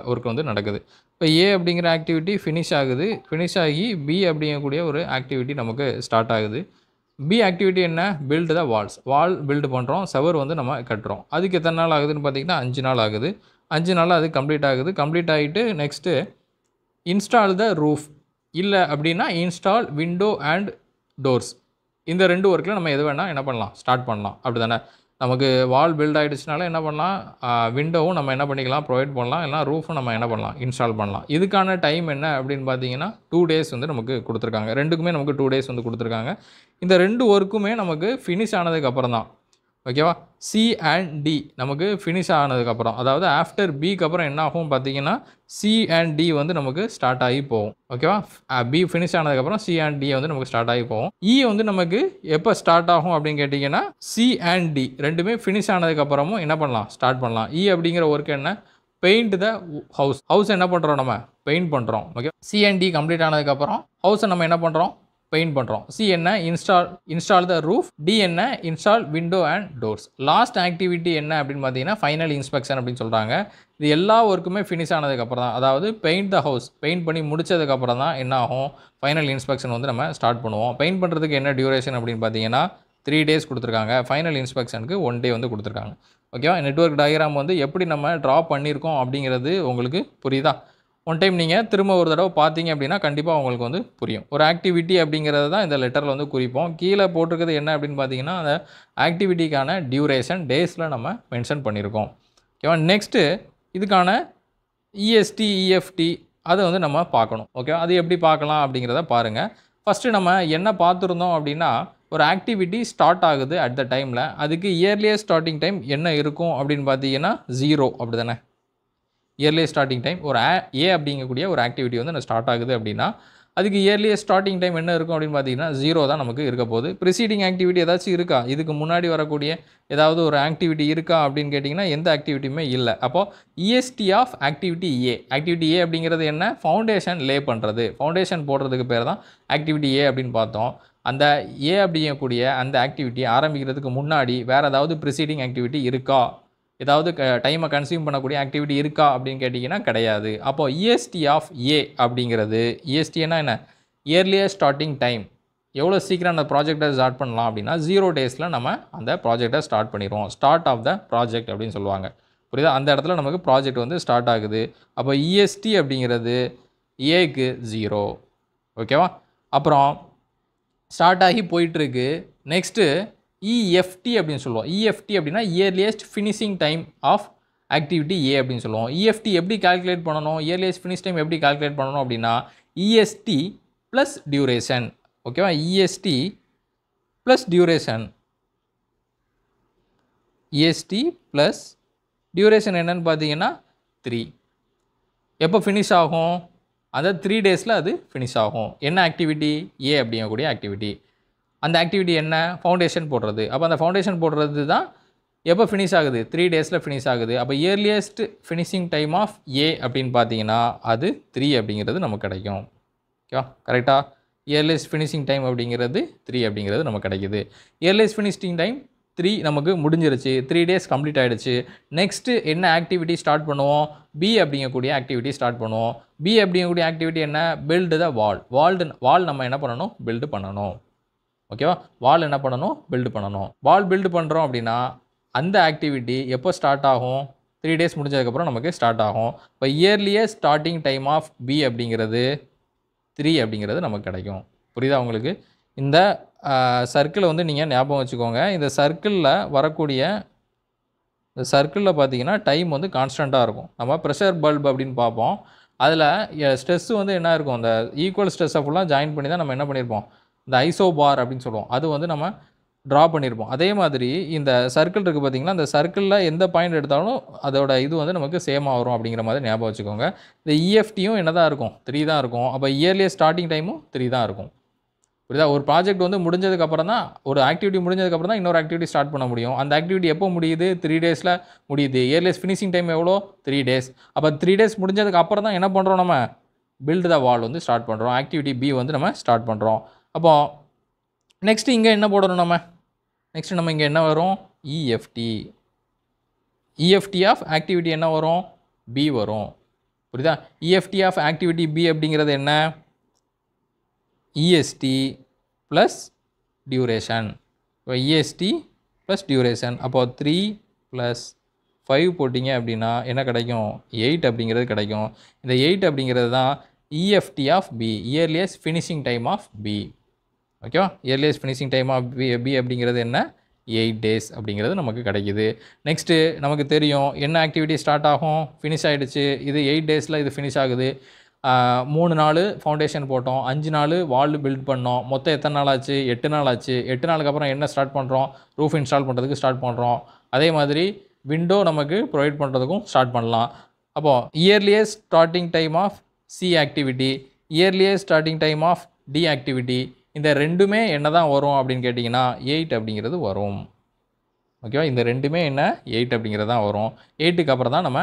ஒர்க் வந்து நடக்குது. இப்போ ஏ அப்படிங்கிற ஆக்டிவிட்டி ஃபினிஷ் ஆகுது. ஃபினிஷ் ஆகி பி அப்படிங்கக்கூடிய ஒரு ஆக்டிவிட்டி நமக்கு ஸ்டார்ட் ஆகுது. பி ஆக்டிவிட்டி என்ன? பில்டு த வால் பில்டு பண்ணுறோம். சவர் வந்து நம்ம கட்டுறோம். அதுக்கு எத்தனை நாள் ஆகுதுன்னு பார்த்தீங்கன்னா 5 நாள் ஆகுது. 5 நாளில் அது கம்ப்ளீட் ஆகுது. கம்ப்ளீட் ஆகிட்டு நெக்ஸ்ட்டு இன்ஸ்டால் த ரூஃப் இல்லை அப்படின்னா இன்ஸ்டால் விண்டோ அண்ட் டோர்ஸ். இந்த 2 ஒர்க்கில் நம்ம எது வேணால் என்ன பண்ணலாம்? ஸ்டார்ட் பண்ணலாம். அப்படி தானே? நமக்கு வால் பில்ட் ஆகிடுச்சுனால என்ன பண்ணலாம்? விண்டோவும் நம்ம என்ன பண்ணிக்கலாம்? ப்ரொவைட் பண்ணலாம். இல்லைனா ரூஃபும் நம்ம என்ன பண்ணலாம்? இன்ஸ்டால் பண்ணலாம். இதுக்கான டைம் என்ன அப்படின்னு பார்த்தீங்கன்னா 2 டேஸ் வந்து நமக்கு கொடுத்துருக்காங்க. ரெண்டுக்குமே நமக்கு 2 டேஸ் வந்து கொடுத்துருக்காங்க. இந்த 2 ஒர்க்குமே நமக்கு ஃபினிஷ் ஆனதுக்கப்புறம் தான். ஓகேவா? சி அண்ட் டி நமக்கு ஃபினிஷ் ஆனதுக்கப்புறம் அதாவது ஆஃப்டர் பிக்கு அப்புறம் என்ன ஆகும் பார்த்தீங்கன்னா சி அண்ட் டி வந்து நமக்கு ஸ்டார்ட் ஆகி போகும். ஓகேவா? பி ஃபினிஷ் ஆனதுக்கப்புறம் சி அண்ட் டி வந்து நமக்கு ஸ்டார்ட் ஆகி போகும். இ வந்து நமக்கு எப்போ ஸ்டார்ட் ஆகும் அப்படின்னு கேட்டிங்கன்னா சி அண்ட் டி ரெண்டுமே ஃபினிஷ் ஆனதுக்கப்புறமும் என்ன பண்ணலாம்? ஸ்டார்ட் பண்ணலாம். இ அப்படிங்கிற ஒர்க் என்ன? பெயிண்ட் த ஹவுஸ் என்ன பண்ணுறோம்? நம்ம பெயிண்ட் பண்ணுறோம். Okay. C and D complete ஆனதுக்கப்புறம் ஹவுஸை நம்ம என்ன பண்ணுறோம்? பெயிண்ட் பண்ணுறோம். சி என்ன? Install the roof. டி என்ன? Install window and doors. Last activity என்ன அப்படின்னு பார்த்தீங்கன்னா ஃபைனல் இன்ஸ்பெக்ஷன் அப்படின்னு சொல்கிறாங்க. இது எல்லா ஒர்க்குமே ஃபினிஷ் ஆனதுக்கப்புறம் தான் அதாவது பெயிண்ட் த ஹவுஸ் பெயிண்ட் பண்ணி முடிச்சதுக்கப்புறம் தான் என்ன ஆகும்? ஃபைனல் இன்ஸ்பெக்ஷன் வந்து நம்ம ஸ்டார்ட் பண்ணுவோம். பெயிண்ட் பண்ணுறதுக்கு என்ன டியூரேஷன் அப்படின்னு பார்த்தீங்கன்னா 3 டேஸ் கொடுத்துருக்காங்க. ஃபைனல் இன்ஸ்பெக்ஷனுக்கு 1 டே வந்து கொடுத்துருக்காங்க. ஓகேவா? நெட்வொர்க் டயக்ராம் வந்து எப்படி நம்ம ட்ரா பண்ணியிருக்கோம் அப்படிங்கிறது உங்களுக்கு புரியுதா? ஒன் டைம் நீங்கள் திரும்ப ஒரு தடவை பார்த்தீங்க அப்படின்னா கண்டிப்பாக உங்களுக்கு வந்து புரியும். ஒரு ஆக்டிவிட்டி அப்படிங்கிறது தான் இந்த லெட்டரில் வந்து குறிப்போம். கீழே போட்டிருக்கிறது என்ன அப்படின்னு பார்த்தீங்கன்னா அந்த ஆக்டிவிட்டிக்கான டியூரேஷன் டேஸில் நம்ம மென்ஷன் பண்ணியிருக்கோம். ஓகேவா? நெக்ஸ்ட்டு இதுக்கான இஎஸ்டி இஎஃப்டி அதை வந்து நம்ம பார்க்கணும். ஓகே, அது எப்படி பார்க்கலாம் அப்படிங்கிறத பாருங்கள். ஃபஸ்ட்டு நம்ம என்ன பார்த்துருந்தோம் அப்படின்னா, ஒரு ஆக்டிவிட்டி ஸ்டார்ட் ஆகுது அட் த டைமில், அதுக்கு இயர்லியஸ்ட் ஸ்டார்ட்டிங் டைம் என்ன இருக்கும் அப்படின்னு பார்த்தீங்கன்னா 0 அப்படி தானே. இயர்லியஸ்ட் ஸ்டார்ட்டிங் டைம் ஒரு ஏ அப்படிங்கக்கூடிய ஒரு ஆக்டிவிட்டி வந்து ஸ்டார்ட் ஆகுது அப்படின்னா, அதுக்கு இயர்லியஸ்ட் ஸ்டார்ட்டிங் டைம் என்ன இருக்கும் அப்படின்னு பார்த்தீங்கன்னா 0 தான் நமக்கு இருக்க போகுது. ப்ரிசீடிங் ஆக்டிவிட்டி ஏதாச்சும் இருக்கா? இதுக்கு முன்னாடி வரக்கூடிய ஏதாவது ஒரு ஆக்டிவிட்டி இருக்கா அப்படின்னு கேட்டிங்கன்னா எந்த ஆக்டிவிட்டியுமே இல்லை. அப்போது EST of activity A. Activity A அப்படிங்கிறது என்ன? ஃபவுண்டேஷன் லே பண்ணுறது. ஃபவுண்டேஷன் போடுறதுக்கு பேர் தான் ஆக்டிவிட்டி ஏ அப்படின்னு பார்த்தோம். அந்த ஏ அப்படிங்கக்கூடிய அந்த ஆக்டிவிட்டி ஆரம்பிக்கிறதுக்கு முன்னாடி வேறு ஏதாவது ப்ரிசீடிங் ஆக்டிவிட்டி இருக்கா? ஏதாவது டைமை கன்சியூம் பண்ணக்கூடிய ஆக்டிவிட்டி இருக்கா அப்படின்னு கேட்டிங்கன்னா கிடையாது. அப்போது இஎஸ்டி ஆஃப் ஏ அப்படிங்கிறது, இஎஸ்டினா என்ன? Earliest starting time. எவ்வளோ சீக்கிரம் அந்த ப்ராஜெக்டை ஸ்டார்ட் பண்ணலாம் அப்படின்னா 0 டேஸில் நம்ம அந்த ப்ராஜெக்டை ஸ்டார்ட் பண்ணிடுவோம். ஸ்டார்ட் ஆஃப் த ப்ராஜெக்ட் அப்படின்னு சொல்லுவாங்க. புரியுதா? அந்த இடத்துல நமக்கு ப்ராஜெக்ட் வந்து ஸ்டார்ட் ஆகுது. அப்போ இஎஸ்டி அப்படிங்கிறது ஏக்கு 0. ஓகேவா? அப்புறம் ஸ்டார்ட் ஆகி போயிட்டுருக்கு. நெக்ஸ்ட்டு இஎஃப்டி அப்படின்னு சொல்லுவோம். இஎஃப்டி அப்படின்னா earliest finishing time of activity A அப்படின்னு சொல்லுவோம். இஎஃப்டி எப்படி கால்குலேட் பண்ணணும்? இயர்லியஸ்ட் ஃபினிஷ் டைம் எப்படி கால்குலேட் பண்ணணும் அப்படின்னா இஎஸ்டி ப்ளஸ் டியூரேஷன். ஓகேவா? EST plus duration. EST plus duration என்னன்னு பார்த்தீங்கன்னா 3. எப்போ ஃபினிஷ் ஆகும்? அந்த 3 டேஸில் அது ஃபினிஷ் ஆகும். என்ன ஆக்டிவிட்டி? ஏ அப்படிங்கக்கூடிய ஆக்டிவிட்டி. அந்த ஆக்டிவிட்டி என்ன? ஃபவுண்டேஷன் போடுறது. அப்போ அந்த ஃபவுண்டேஷன் போடுறது தான் எப்போ ஃபினிஷ் ஆகுது? 3 டேஸில் ஃபினிஷ் ஆகுது. அப்போ இயர்லியஸ்ட் ஃபினிஷிங் டைம் ஆஃப் ஏ அப்படின்னு பார்த்தீங்கன்னா அது 3 அப்படிங்கிறது நமக்கு கிடைக்கும். ஓகேவா? கரெக்டாக? இயர்லியஸ்ட் ஃபினிஷிங் டைம் அப்படிங்கிறது 3 அப்படிங்கிறது நமக்கு கிடைக்குது. இயர்லியஸ்ட் ஃபினிஷிங் டைம் 3 நமக்கு முடிஞ்சிருச்சு. 3 டேஸ் கம்ப்ளீட் ஆகிடுச்சு. நெக்ஸ்ட்டு என்ன ஆக்டிவிட்டி ஸ்டார்ட் பண்ணுவோம்? பி அப்படிங்கக்கூடிய ஆக்டிவிட்டி ஸ்டார்ட் பண்ணுவோம். பி அப்படிங்கக்கூடிய ஆக்டிவிட்டி என்ன? பில்டு த வால். வால் நம்ம என்ன பண்ணணும்? பில்டு பண்ணணும். ஓகேவா? வால் என்ன பண்ணணும்? பில்டு பண்ணணும். வால் பில்டு பண்ணுறோம் அப்படின்னா அந்த ஆக்டிவிட்டி எப்போ ஸ்டார்ட் ஆகும்? 3 டேஸ் முடிஞ்சதுக்கப்புறம் நமக்கு ஸ்டார்ட் ஆகும். இப்போ earliest starting time of B அப்படிங்கிறது 3 அப்படிங்கிறது நமக்கு கிடைக்கும். புரியுதா உங்களுக்கு? இந்த சர்க்கிளை வந்து நீங்கள் ஞாபகம் வச்சுக்கோங்க. இந்த சர்க்கிளில் வரக்கூடிய இந்த சர்க்கிளில் பார்த்தீங்கன்னா டைம் வந்து கான்ஸ்டண்ட்டாக இருக்கும். நம்ம ப்ரெஷர் பல்ப் அப்படின்னு பார்ப்போம். அதில் ஸ்ட்ரெஸ்ஸு வந்து என்ன இருக்கும்? அந்த ஈக்குவல் ஸ்ட்ரெஸ்ஸை ஃபுல்லாக ஜாயின் பண்ணி தான் நம்ம என்ன பண்ணியிருப்போம்? இந்த ஐசோ பார் அப்படின்னு சொல்லுவோம். அது வந்து நம்ம ட்ரா பண்ணியிருப்போம். அதே மாதிரி இந்த சர்க்கிள் இருக்குது பார்த்தீங்கன்னா, அந்த சர்க்கிளில் எந்த பாயிண்ட் எடுத்தாலும் அதோட இது வந்து நமக்கு சேமாக வரும் அப்படிங்கிற மாதிரி ஞாபகம் வச்சுக்கோங்க. இந்த இஎஃப்டியும் என்ன தான் இருக்கும்? 3 தான் இருக்கும். அப்போ இயர்லியஸ்ட் ஸ்டார்டிங் டைமும் 3 தான் இருக்கும். புரியுதா? ஒரு ப்ராஜெக்ட் வந்து முடிஞ்சதுக்கப்புறம் தான், ஒரு ஆக்டிவிட்டி முடிஞ்சதுக்கப்புறம் தான் இன்னொரு ஆக்டிவிட்டி ஸ்டார்ட் பண்ண முடியும். அந்த ஆக்டிவிட்டி எப்போ முடியுது? 3 டேஸில் முடியுது. இயர்லியஸ்ட் ஃபினிஷிங் டைம் எவ்வளோ? 3 டேஸ். அப்போ 3 டேஸ் முடிஞ்சதுக்கு அப்புறம் தான் என்ன பண்ணுறோம்? நம்ம பில்டு த வால் வந்து ஸ்டார்ட் பண்ணுறோம். ஆக்டிவிட்டி பி வந்து நம்ம ஸ்டார்ட் பண்ணுறோம். அப்போது நெக்ஸ்ட்டு இங்கே என்ன போடணும் நம்ம? நெக்ஸ்ட்டு நம்ம இங்கே என்ன வரும்? இஎஃப்டி. இஎஃப்டி ஆஃப் ஆக்டிவிட்டி என்ன வரும்? பி வரும். புரியுதா? இஎஃப்டி ஆஃப் ஆக்டிவிட்டி பி அப்படிங்கிறது என்ன? EST plus duration. இப்போ இஎஸ்டி ப்ளஸ் டியூரேஷன். அப்போது 3 + 5 போட்டிங்க அப்படின்னா என்ன கிடைக்கும்? 8 அப்படிங்கிறது கிடைக்கும். இந்த 8 அப்படிங்கிறது தான் EFT of B, earliest finishing time of B. ஓகேவா? Earliest finishing time of B அப்படிங்கிறது என்ன? 8 டேஸ் அப்படிங்கிறது நமக்கு கிடைக்குது. நெக்ஸ்ட்டு நமக்கு தெரியும் என்ன ஆக்டிவிட்டி ஸ்டார்ட் ஆகும்? ஃபினிஷ் ஆகிடுச்சு. இது 8 டேஸில் இது ஃபினிஷ் ஆகுது. 3 நாள் ஃபவுண்டேஷன் போட்டோம், 5 நாள் வால் பில்ட் பண்ணோம். மொத்தம் எத்தனை நாள் ஆச்சு? 8 நாள் ஆச்சு. 8 நாளுக்கு அப்புறம் என்ன ஸ்டார்ட் பண்ணுறோம்? ரூஃப் இன்ஸ்டால் பண்ணுறதுக்கு ஸ்டார்ட் பண்ணுறோம். அதே மாதிரி விண்டோ நமக்கு ப்ரொவைட் பண்ணுறதுக்கும் ஸ்டார்ட் பண்ணலாம். அப்போது earliest starting time of C activity, earliest starting time of D activity, இந்த ரெண்டுமே என்ன தான் வரும் அப்படின்னு கேட்டிங்கன்னா 8 அப்படிங்கிறது வரும். ஓகேவா? இந்த ரெண்டுமே என்ன? 8 அப்படிங்கிறது தான் வரும். 8க்கு அப்புறம் தான் நம்ம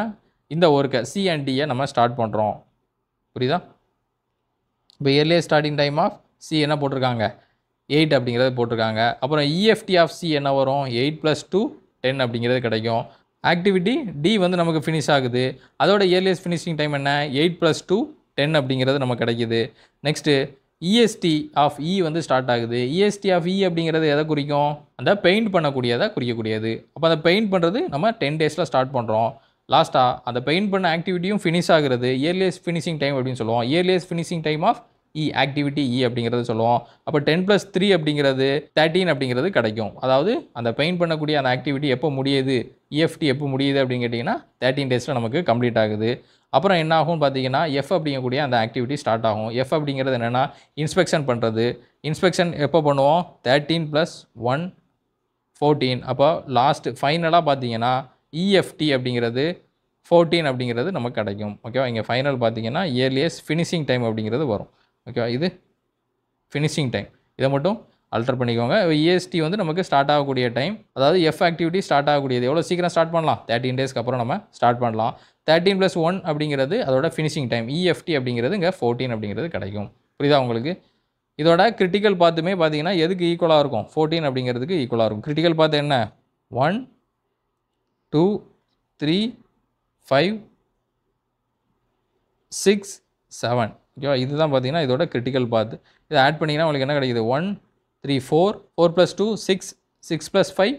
இந்த ஒர்க்கை சி அண்ட் டியை நம்ம ஸ்டார்ட் பண்ணுறோம். புரியுதா? இப்போ earliest starting time of C என்ன போட்டிருக்காங்க? 8 அப்படிங்கிறது போட்டிருக்காங்க. அப்புறம் இஎஃப்டி ஆஃப் சி என்ன வரும்? 8 + 2 10 அப்படிங்கிறது கிடைக்கும். ஆக்டிவிட்டி டி வந்து நமக்கு ஃபினிஷ் ஆகுது. அதோட இயர்லியஸ்ட் ஃபினிஷிங் டைம் என்ன? 8 + 2 10 அப்படிங்கிறது நமக்கு கிடைக்குது. நெக்ஸ்ட்டு இஎஸ்டி ஆஃப் இ வந்து ஸ்டார்ட் ஆகுது. இஎஸ்டி ஆஃப் இ அப்படிங்கிறது எதை குறிக்கும்? அந்த பெயிண்ட் பண்ணக்கூடியதை குறிக்கக்கூடியது. அப்போ அந்த பெயிண்ட் பண்ணுறது நம்ம 10 டேஸில் ஸ்டார்ட் பண்ணுறோம். லாஸ்ட்டாக அந்த பெயிண்ட் பண்ண ஆக்டிவிட்டியும் ஃபினிஷ் ஆகுறது இயர்லியஸ்ட் ஃபினிஷிங் டைம் அப்படின்னு சொல்லுவோம். Earliest finishing time of E activity E அப்படிங்கிறது சொல்லுவோம். அப்போ 10 + 3 அப்படிங்கிறது 13 அப்படிங்கிறது கிடைக்கும். அதாவது அந்த பெயிண்ட் பண்ணக்கூடிய அந்த ஆக்டிவிட்டி எப்போ முடியுது? இஎஃப்டி எப்போ முடியுது அப்படின்னு கேட்டிங்கன்னா 13 டேஸில் நமக்கு கம்ப்ளீட் ஆகுது. அப்புறம் என்ன ஆகும்னு பார்த்தீங்கன்னா எஃப் அப்படிங்கக்கூடிய அந்த ஆக்டிவிட்டி ஸ்டார்ட் ஆகும். எஃப் அப்படிங்கிறது என்னென்னா இன்ஸ்பெக்ஷன் பண்ணுறது. இன்ஸ்பெக்ஷன் எப்போ பண்ணுவோம்? 13 + 1 14. அப்போ லாஸ்ட் ஃபைனலாக பார்த்தீங்கன்னா இஎஃப்டி அப்படிங்கிறது 14 அப்படிங்கிறது நமக்கு கிடைக்கும். ஓகேவா? இங்கே ஃபைனல் பார்த்தீங்கன்னா இயர்லியஸ்ட் ஃபினிஷிங் டைம் அப்படிங்கிறது வரும். ஓகேவா? இது ஃபினிஷிங் டைம். இதை மட்டும் அல்டர் பண்ணிக்கோங்க. இஎஸ்டி வந்து நமக்கு ஸ்டார்ட் ஆகக்கூடிய டைம், அதாவது எஃப் ஆக்டிவிட்டி ஸ்டார்ட் ஆகக்கூடியது எவ்வளோ சீக்கிரம் ஸ்டார்ட் பண்ணலாம்? 13 டேஸ்க்கு அப்புறம் நம்ம ஸ்டார்ட் பண்ணலாம். 13 + 1 அப்படிங்கிறது அதோட ஃபினிஷிங் டைம். இஎஃப்டி அப்படிங்கிறது இங்கே 14 அப்படிங்கிறது கிடைக்கும். புரியுதா உங்களுக்கு? இதோட கிரிட்டிக்கல் பாத்துமே பார்த்தீங்கன்னா எதுக்கு ஈக்குவலாக இருக்கும்? 14 அப்படிங்கிறதுக்கு ஈக்குவலாக இருக்கும். கிரிட்டிக்கல் பாத் என்ன? 1 2 3 5 6 7. ஓகேவா? இதுதான் பார்த்தீங்கன்னா இதோட கிரிட்டிக்கல் பாத். இதை ஆட் பண்ணிங்கன்னா உங்களுக்கு என்ன கிடைக்குது? 1 3 4 4 + 2 6 6 + 5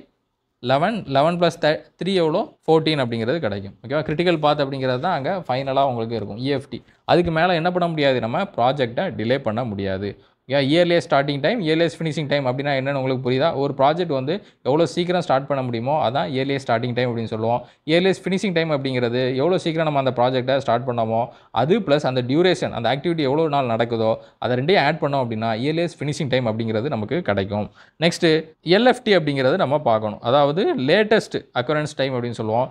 11 11 + 3 எவ்வளோ? 14 அப்படிங்கிறது கிடைக்கும். ஓகேவா? கிரிட்டிக்கல் பாத் அப்படிங்கிறது தான் அங்கே ஃபைனலாக உங்களுக்கு இருக்கும் இஎஃப்டி. அதுக்கு மேலே என்ன பண்ண முடியாது? நம்ம ப்ராஜெக்டை டிலே பண்ண முடியாது. Earliest starting time, earliest finishing time அப்படின்னா என்னென்னு உங்களுக்கு புரியுதா? ஒரு ப்ராஜெக்ட் வந்து எவ்வளோ சீக்கிரம் ஸ்டார்ட் பண்ண முடியுமோ அதான் இயர்லியஸ்ட் ஸ்டார்டிங் டைம் அப்படின்னு சொல்லுவோம். இயர்லியஸ்ட் ஃபினிஷிங் டைம் அப்படிங்கிறது எவ்வளோ சீக்கிரம் நம்ம அந்த ப்ராஜெக்டை ஸ்டார்ட் பண்ணோமோ அது ப்ளஸ் அந்த டியூரேஷன், அந்த ஆக்டிவிட்டி எவ்வளோ நாள் நடக்குதோ அதை ரெண்டையும் ஆட் பண்ணோம் அப்படின்னா இயர்லியஸ்ட் ஃபினிஷிங் டைம் அப்படிங்கிறது நமக்கு கிடைக்கும். நெக்ஸ்ட்டு எல்எஃப்டி அப்படிங்கிறது நம்ம பார்க்கணும். அதாவது லேட்டஸ்ட் அக்கரன்ஸ் டைம் அப்படின்னு சொல்லுவோம்.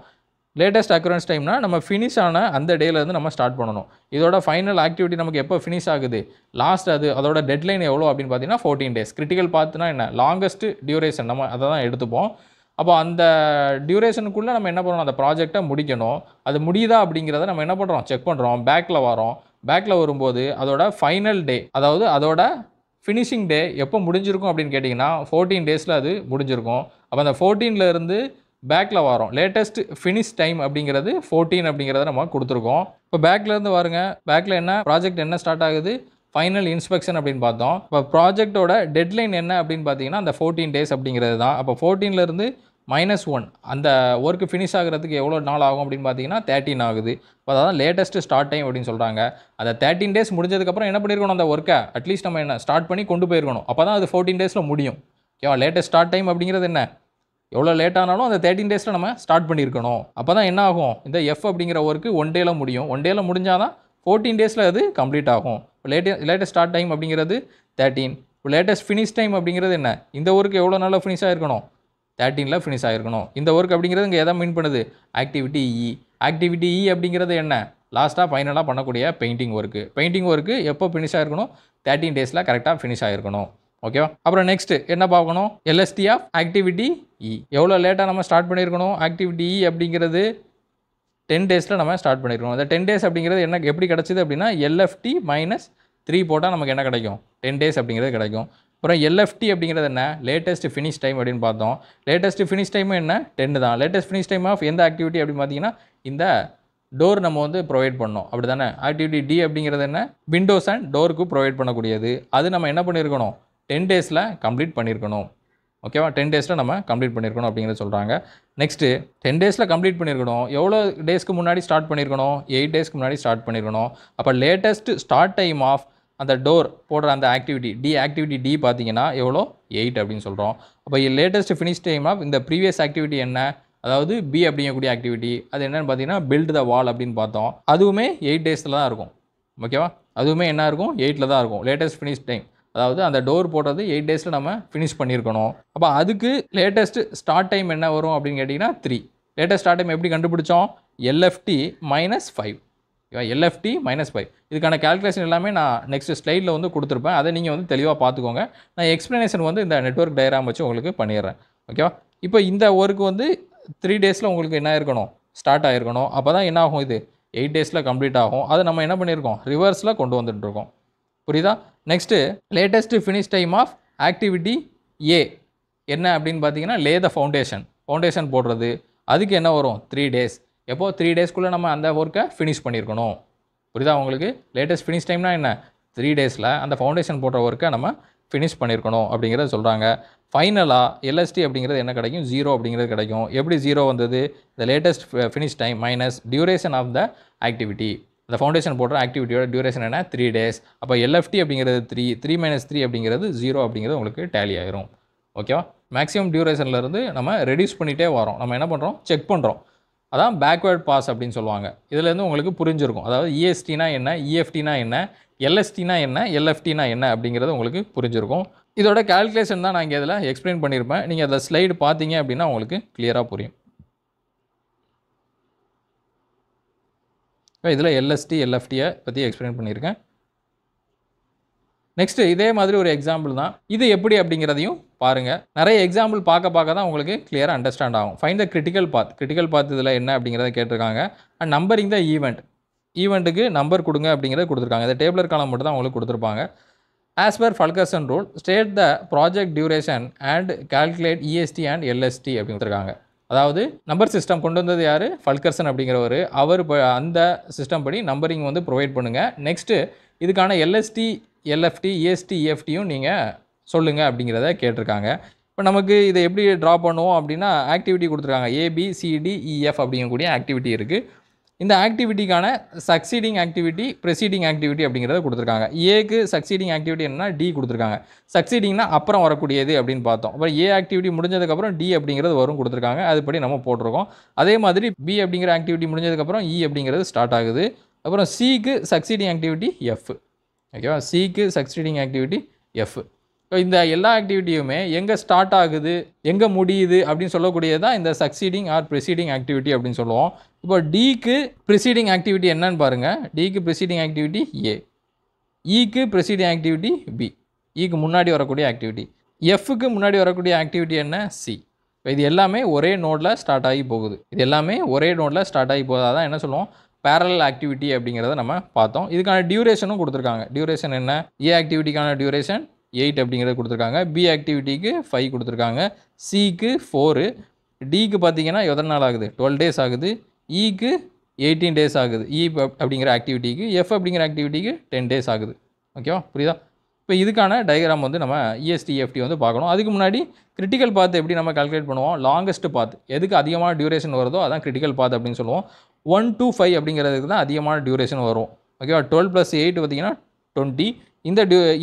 லேட்டஸ்ட் அக்கரன்ஸ் டைம்னா நம்ம ஃபினிஷ் ஆன அந்த டேலேருந்து நம்ம ஸ்டார்ட் பண்ணணும். இதோட ஃபைனல் ஆக்டிவிட்டி நமக்கு எப்போ ஃபினிஷ் ஆகுது? லாஸ்ட் அதோட டெட்லைன் எவ்வளோ அப்படின்னு பார்த்தீங்கன்னா 14 டேஸ். கிரிட்டிக்கல் பாத்னா என்ன? லாங்கஸ்ட் டியூரேஷன், நம்ம அதை தான் எடுத்துப்போம். அப்போ அந்த டியூரேஷனுக்குள்ளே நம்ம என்ன பண்ணணும்? அந்த ப்ராஜெக்டை முடிக்கணும். அது முடியுதா அப்படிங்கிறத நம்ம என்ன பண்ணுறோம்? செக் பண்ணுறோம். பேக்கில் வரோம். பேக்கில் வரும்போது அதோட ஃபைனல் டே, அதாவது அதோட ஃபினிஷிங் டே எப்போ முடிஞ்சிருக்கும் அப்படின்னு கேட்டிங்கன்னா 14 டேஸில் அது முடிஞ்சிருக்கும். அப்போ அந்த 14ல் இருந்து பேக்கில் வரோம். லேட்டஸ்ட் ஃபினிஷ் டைம் அப்படிங்கிறது 14 அப்படிங்கிறத நம்ம கொடுத்துருக்கோம். இப்போ பேக்லேருந்து வாருங்க. பேக்கில் என்ன ப்ராஜெக்ட் என்ன ஸ்டார்ட் ஆகுது? ஃபைனல் இன்ஸ்பெக்ஷன் அப்படின்னு பார்த்தோம். இப்போ ப்ராஜெக்டோட டெட்லைன் என்ன அப்படின்னு பார்த்தீங்கன்னா அந்த 14 டேஸ் அப்படிங்கிறது தான். அப்போ 14லேருந்து -1 அந்த ஒர்க்கு ஃபினிஷ் ஆகிறதுக்கு எவ்வளோ நாள் ஆகும் அப்படின்னு பார்த்தீங்கன்னா 13 ஆகுது. இப்போ அதான் லேட்டஸ்ட் ஸ்டார்ட் டைம் அப்படின்னு சொல்கிறாங்க. அந்த 13 டேஸ் முடிஞ்சதுக்கப்புறம் என்ன பண்ணியிருக்கணும்? அந்த ஒர்க்கை அட்லீஸ்ட் நம்ம என்ன ஸ்டார்ட் பண்ணி கொண்டு போயிருக்கணும். அப்போ தான் அது 14 டேஸில் முடியும். ஓகேவா? லேட்டஸ்ட் ஸ்டார்ட் டைம் அப்படிங்கிறது என்ன? எவ்வளோ லேட் ஆனாலும் அந்த 13 டேஸில் நம்ம ஸ்டார்ட் பண்ணியிருக்கணும். அப்போ தான் என்ன ஆகும்? இந்த எஃப் அப்படிங்கிற ஒர்க்கு 1 டேல முடியும். 1 டேல முடிஞ்சால் தான் 14 டேஸில் அது கம்ப்ளீட் ஆகும். இப்போ லேட்டஸ்ட் ஸ்டார்ட் டைம் அப்படிங்கிறது 13. இப்போ லேட்டஸ்ட் ஃபினிஷ் டைம் அப்படிங்கிறது என்ன? இந்த ஒர்க்கு எவ்வளோ நாளில் ஃபினிஷ் ஆகிருக்கணும்? 13ல் ஃபினிஷ் ஆகிருக்கணும். இந்த ஒர்க் அப்படிங்கிறது இங்கே எதை மீன் பண்ணுது? ஆக்டிவிட்டி இ. ஆக்டிவிட்டி இ அப்படிங்கிறது என்ன? லாஸ்ட்டாக ஃபைனலாக பண்ணக்கூடிய பெயிண்டிங் ஒர்க்கு. பெயிண்டிங் ஒர்க்கு எப்போ ஃபினிஷ் ஆகிருக்கணும்? 13 டேஸில் கரெக்டாக ஃபினிஷ் ஆகிருக்கணும். ஓகேவா? அப்புறம் நெக்ஸ்ட் என்ன பார்க்கணும்? எல்எஸ்டி ஆஃப் ஆக்டிவிட்டி இ. எவ்வளோ லேட்டாக நம்ம ஸ்டார்ட் பண்ணியிருக்கணும்? ஆக்டிவிட்டி இ அப்படிங்கிறது 10 டேஸில் நம்ம ஸ்டார்ட் பண்ணியிருக்கணும். அந்த 10 டேஸ் அப்படிங்கிறது என்ன எப்படி கிடச்சிது அப்படின்னா எல்எஃப்டி -3 போட்டால் நமக்கு என்ன கிடைக்கும்? 10 டேஸ் அப்படிங்கிறது கிடைக்கும். அப்புறம் எல்எஃப்டி அப்படிங்கிறது என்ன? லேட்டஸ்ட் ஃபினிஷ் டைம் அப்படின்னு பார்த்தோம். லேட்டஸ்ட் ஃபினிஷ் டைமும் என்ன? 10 தான். லேட்டஸ்ட் ஃபினிஷ் டைம் ஆஃப் எந்த ஆக்டிவிட்டி அப்படின்னு பார்த்தீங்கன்னா இந்த டோர் நம்ம வந்து ப்ரொவைட் பண்ணோம். அப்படி தானே? ஆக்டிவிட்டி டி அப்படிங்கிறது என்ன? விண்டோஸ் அண்ட் டோருக்கு ப்ரொவைட் பண்ணக்கூடியது. அது நம்ம என்ன பண்ணியிருக்கணும்? 10 டேஸில் கம்ப்ளீட் பண்ணியிருக்கணும். ஓகேவா? 10 டேஸில் நம்ம கம்ப்ளீட் பண்ணியிருக்கணும் அப்படிங்கிறத சொல்கிறாங்க. நெக்ஸ்ட்டு 10 டேஸில் கம்ப்ளீட் பண்ணியிருக்கணும். எவ்வளோ டேஸ்க்கு முன்னாடி ஸ்டார்ட் பண்ணியிருக்கணும்? 8 டேஸ்க்கு முன்னாடி ஸ்டார்ட் பண்ணியிருக்கணும். அப்போ லேட்டஸ்ட் ஸ்டார்ட் டைம் ஆஃப் அந்த டோர் போடுற அந்த ஆக்டிவிட்டி டி பார்த்தீங்கன்னா எவ்வளோ? 8 அப்படின்னு சொல்கிறோம். அப்போ லேட்டஸ்ட் ஃபினிஷ் டைம் ஆஃப் இந்த ப்ரீவியஸ் ஆக்டிவிட்டி என்ன? அதாவது பி அப்படிங்கக்கூடிய ஆக்டிவிட்டி அது என்னென்னு பார்த்தீங்கன்னா பில்ட் த வால் அப்படின்னு பார்த்தோம். அதுவுமே 8 டேஸில் தான் இருக்கும். ஓகேவா? அதுவுமே என்ன இருக்கும்? 8ல் தான் இருக்கும். லேட்டஸ்ட் ஃபினிஷ் டைம், அதாவது அந்த டோர் போடுறது 8 டேஸில் நம்ம ஃபினிஷ் பண்ணியிருக்கணும். அப்போ அதுக்கு லேட்டஸ்ட் ஸ்டார்ட் டைம் என்ன வரும் அப்படின்னு கேட்டிங்கன்னா 3. லேட்டஸ்ட் ஸ்டார்ட் டைம் எப்படி கண்டுபிடிச்சோம்? எல்எஃப்டி -5. எல்எஃப்டி -5. இதுக்கான கால்குலேஷன் எல்லாமே நான் நெக்ஸ்ட் ஸ்லைடில் வந்து கொடுத்துருப்பேன். அதை நீங்கள் வந்து தெளிவாக பார்த்துக்கோங்க. நான் எக்ஸ்ப்ளனேஷன் வந்து இந்த நெட்வொர்க் டயக்ராம் வச்சு உங்களுக்கு பண்ணிடுறேன். ஓகேவா? இப்போ இந்த ஒர்க் வந்து 3 டேஸில் உங்களுக்கு என்ன ஆயிருக்கணும்? ஸ்டார்ட் ஆகிருக்கணும். அப்போ தான் என்ன ஆகும்? இது 8 டேஸில் கம்ப்ளீட் ஆகும். அதை நம்ம என்ன பண்ணியிருக்கோம்? ரிவர்ஸில் கொண்டு வந்துட்டுருக்கோம். புரியுதா? Next latest finish time of activity A என்ன அப்படின்னு பார்த்தீங்கன்னா லே த ஃபவுண்டேஷன் போடுறது. அதுக்கு என்ன வரும்? 3 டேஸ். எப்போ? 3 டேஸ்க்குள்ளே நம்ம அந்த ஒர்க்கை ஃபினிஷ் பண்ணியிருக்கணும். புரியுதா உங்களுக்கு? லேட்டஸ்ட் ஃபினிஷ் டைம்னா என்ன? 3 டேஸில் அந்த ஃபவுண்டேஷன் போடுற ஒர்க்கை நம்ம ஃபினிஷ் பண்ணியிருக்கணும் அப்படிங்கிறத சொல்கிறாங்க. ஃபைனலாக எல்எஸ்டி அப்படிங்கிறது என்ன கிடைக்கும்? 0 அப்படிங்கிறது கிடைக்கும். எப்படி 0 வந்தது? The latest finish time minus duration of the activity. அந்த ஃபவுண்டேஷன் போடுற ஆக்டிவிட்டியோட டியூரேஷன் என்ன? 3 டேஸ். அப்போ எல்எஃப்டி அப்படிங்கிறது 3 -3 அப்படிங்கிறது 0 அப்படிங்கிறது உங்களுக்கு டேலி ஆயிரும். ஓகேவா? மேக்ஸிமம் டியூரேஷன்லேருந்து நம்ம ரெடியூஸ் பண்ணிகிட்டே வரோம். நம்ம என்ன பண்ணுறோம்? செக் பண்ணுறோம். அதான் பேக்வேர்ட் பாஸ் அப்படின்னு சொல்லுவாங்க. இதுலேருந்து உங்களுக்கு புரிஞ்சிருக்கும். அதாவது இஎஸ்டினா என்ன, இஎஃப்டினா என்ன, எல்எஸ்டினா என்ன, எல்எஃப்டினா என்ன அப்படிங்கிறது உங்களுக்கு புரிஞ்சிருக்கும். இதோட கால்குலேஷன் தான் நான் இங்கே இதில் எக்ஸ்பிளைன் பண்ணியிருப்பேன். நீங்கள் அதில் ஸ்லைடு பார்த்தீங்க அப்படின்னா உங்களுக்கு கிளியராக புரியும். இதில் எல்எஸ்டி எல்எஃப்டியை பற்றி எக்ஸ்பிளைன் பண்ணியிருக்கேன். நெக்ஸ்ட்டு இதே மாதிரி ஒரு எக்ஸாம்பிள் தான். இது எப்படி அப்படிங்கிறதையும் பாருங்கள். நிறைய எக்ஸாம்பிள் பார்க்க தான் உங்களுக்கு கிளியராக அண்டர்ஸ்டாண்ட் ஆகும். Find the critical path. Critical path இதில் என்ன அப்படிங்கிறத கேட்டிருக்காங்க. அண்ட் நம்பரிங் த ஈவெண்ட்டுக்கு நம்பர் கொடுங்க அப்படிங்கிறத கொடுத்துருக்காங்க. இந்த டேபிளர் காலம் மட்டும் தான் உங்களுக்கு கொடுத்துருப்பாங்க. As per Fulkerson rule state the project duration and calculate EST and LST அப்படின்னு கொடுத்துருக்காங்க. அதாவது நம்பர் சிஸ்டம் கொண்டு வந்தது யார்? ஃபல்கர்சன் அப்படிங்கிறவர். அவர் அந்த சிஸ்டம் படி நம்பரிங் வந்து ப்ரொவைட் பண்ணுங்கள். நெக்ஸ்ட்டு இதுக்கான எல்எஸ்டி எல்எஃப்டி இஎஸ்டி இஎஃப்டியும் நீங்கள் சொல்லுங்கள் அப்படிங்கிறத கேட்டிருக்காங்க. இப்போ நமக்கு இதை எப்படி ட்ரா பண்ணுவோம் அப்படின்னா ஆக்டிவிட்டி கொடுத்துருக்காங்க. ABCDEF அப்படிங்கக்கூடிய ஆக்டிவிட்டி இருக்குது. இந்த ஆக்டிவிட்டிக்கான சக்சீடிங் ஆக்டிவிட்டி ப்ரெசீடிங் ஆக்டிவிட்டி அப்படிங்கிறத கொடுத்துருக்காங்க. ஏக்கு சக்சீடிங் ஆக்டிவிட்டி என்னன்னா டி கொடுத்துருக்காங்க. சக்சீடிங்னா அப்புறம் வரக்கூடியது அப்படின்னு பார்த்தோம். அப்புறம் ஏ ஆக்டிவிட்டி முடிஞ்சதுக்கப்புறம் டி அப்படிங்கிறது வரும் கொடுத்துருக்காங்க. அதுபடி நம்ம போட்டிருக்கோம். அதே மாதிரி பி அப்படிங்கிற ஆக்டிவிட்டி முடிஞ்சதுக்கப்புறம் இ அப்படிங்கிறது ஸ்டார்ட் ஆகுது. அப்புறம் சிக்கு சக்சீடிங் ஆக்டிவிட்டி எஃப். ஓகேவா? சிக்கு சக்சீடிங் ஆக்டிவிட்டி எஃப். ஸோ இந்த எல்லா ஆக்டிவிட்டியுமே எங்கே ஸ்டார்ட் ஆகுது எங்கே முடியுது அப்படின்னு சொல்லக்கூடியது தான் இந்த சக்சீடிங் ஆர் ப்ரிசீடிங் ஆக்டிவிட்டி அப்படின்னு சொல்லுவோம். இப்போ டிக்கு ப்ரிசீடிங் ஆக்டிவிட்டி என்னன்னு பாருங்கள். டிக்கு ப்ரிசீடிங் ஆக்டிவிட்டி ஏ, இக்கு ப்ரிசீடிங் ஆக்டிவிட்டி பி, இக்கு முன்னாடி வரக்கூடிய ஆக்டிவிட்டி, எஃப்க்கு முன்னாடி வரக்கூடிய ஆக்டிவிட்டி என்ன? சி. இப்போ இது எல்லாமே ஒரே நோடில் ஸ்டார்ட் ஆகி போகுது. இது எல்லாமே ஒரே நோடில் ஸ்டார்ட் ஆகி போகுது. அதான் என்ன சொல்லுவோம்? பேரலல் ஆக்டிவிட்டி அப்படிங்கிறத நம்ம பார்த்தோம். இதுக்கான டியூரேஷனும் கொடுத்துருக்காங்க. டியூரேஷன் என்ன? ஏ ஆக்டிவிட்டிக்கான டியூரேஷன் 8 அப்படிங்கிறது கொடுத்துருக்காங்க. பி ஆக்டிவிட்டிக்கு 5 கொடுத்துருக்காங்க. சிக்கு 4, டிக்கு பார்த்தீங்கன்னா எத்தனை நாள் ஆகுது? 12 டேஸ் ஆகுது. இக்கு 18 டேஸ் ஆகுது. இ அப்படிங்கிற ஆக்டிவிட்டிக்கு, எஃப் அப்படிங்கிற ஆக்டிவிட்டிக்கு 10 டேஸ் ஆகுது. ஓகேவா? புரியுதா? இப்போ இதுக்கான டயக்ராம் வந்து நம்ம இஎஸ்டிஎஃப்டி வந்து பார்க்கணும். அதுக்கு முன்னாடி கிரிட்டிக்கல் பாத் எப்படி நம்ம கால்குலேட் பண்ணுவோம்? லாங்கஸ்ட் பாத் எதுக்கு அதிகமான டியூரேஷன் வருதோ அதான் கிரிட்டிக்கல் பாத் அப்படின்னு சொல்லுவோம். 1 to 5 அப்படிங்கிறதுக்கு தான் அதிகமான டியூரேஷன் வரும். ஓகேவா? 12 + 8 பார்த்தீங்கன்னா 20.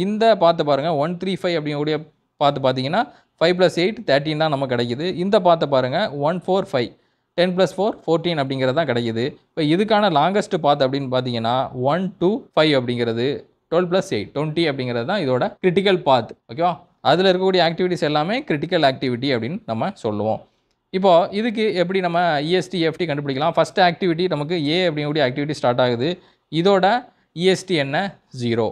இந்த பார்த்து பாருங்கள் 135 அப்படிங்கக்கூடிய பார்த்து பார்த்தீங்கன்னா 5 + 8 13 தான் நமக்கு கிடைக்குது. இந்த பார்த்து பாருங்கள் 145 10 + 4 14 அப்படிங்கிறது தான் கிடைக்குது. இப்போ இதுக்கான லாங்கஸ்ட் பாத் அப்படின்னு பார்த்தீங்கன்னா 1 to 5 அப்படிங்கிறது 12 + 8 20 அப்படிங்கிறது தான் இதோட கிரிட்டிக்கல் பாத். ஓகேவா? அதில் இருக்கக்கூடிய ஆக்டிவிட்டிஸ் எல்லாமே கிரிட்டிக்கல் ஆக்டிவிட்டி அப்படின்னு நம்ம சொல்லுவோம். இப்போது இதுக்கு எப்படி நம்ம இஎஸ்டிஎஃப்டி கண்டுபிடிக்கலாம்? ஃபஸ்ட்டு ஆக்டிவிட்டி நமக்கு ஏ அப்படிங்கக்கூடிய ஆக்டிவிட்டி ஸ்டார்ட் ஆகுது. இதோட இஎஸ்டி என்ன? 0.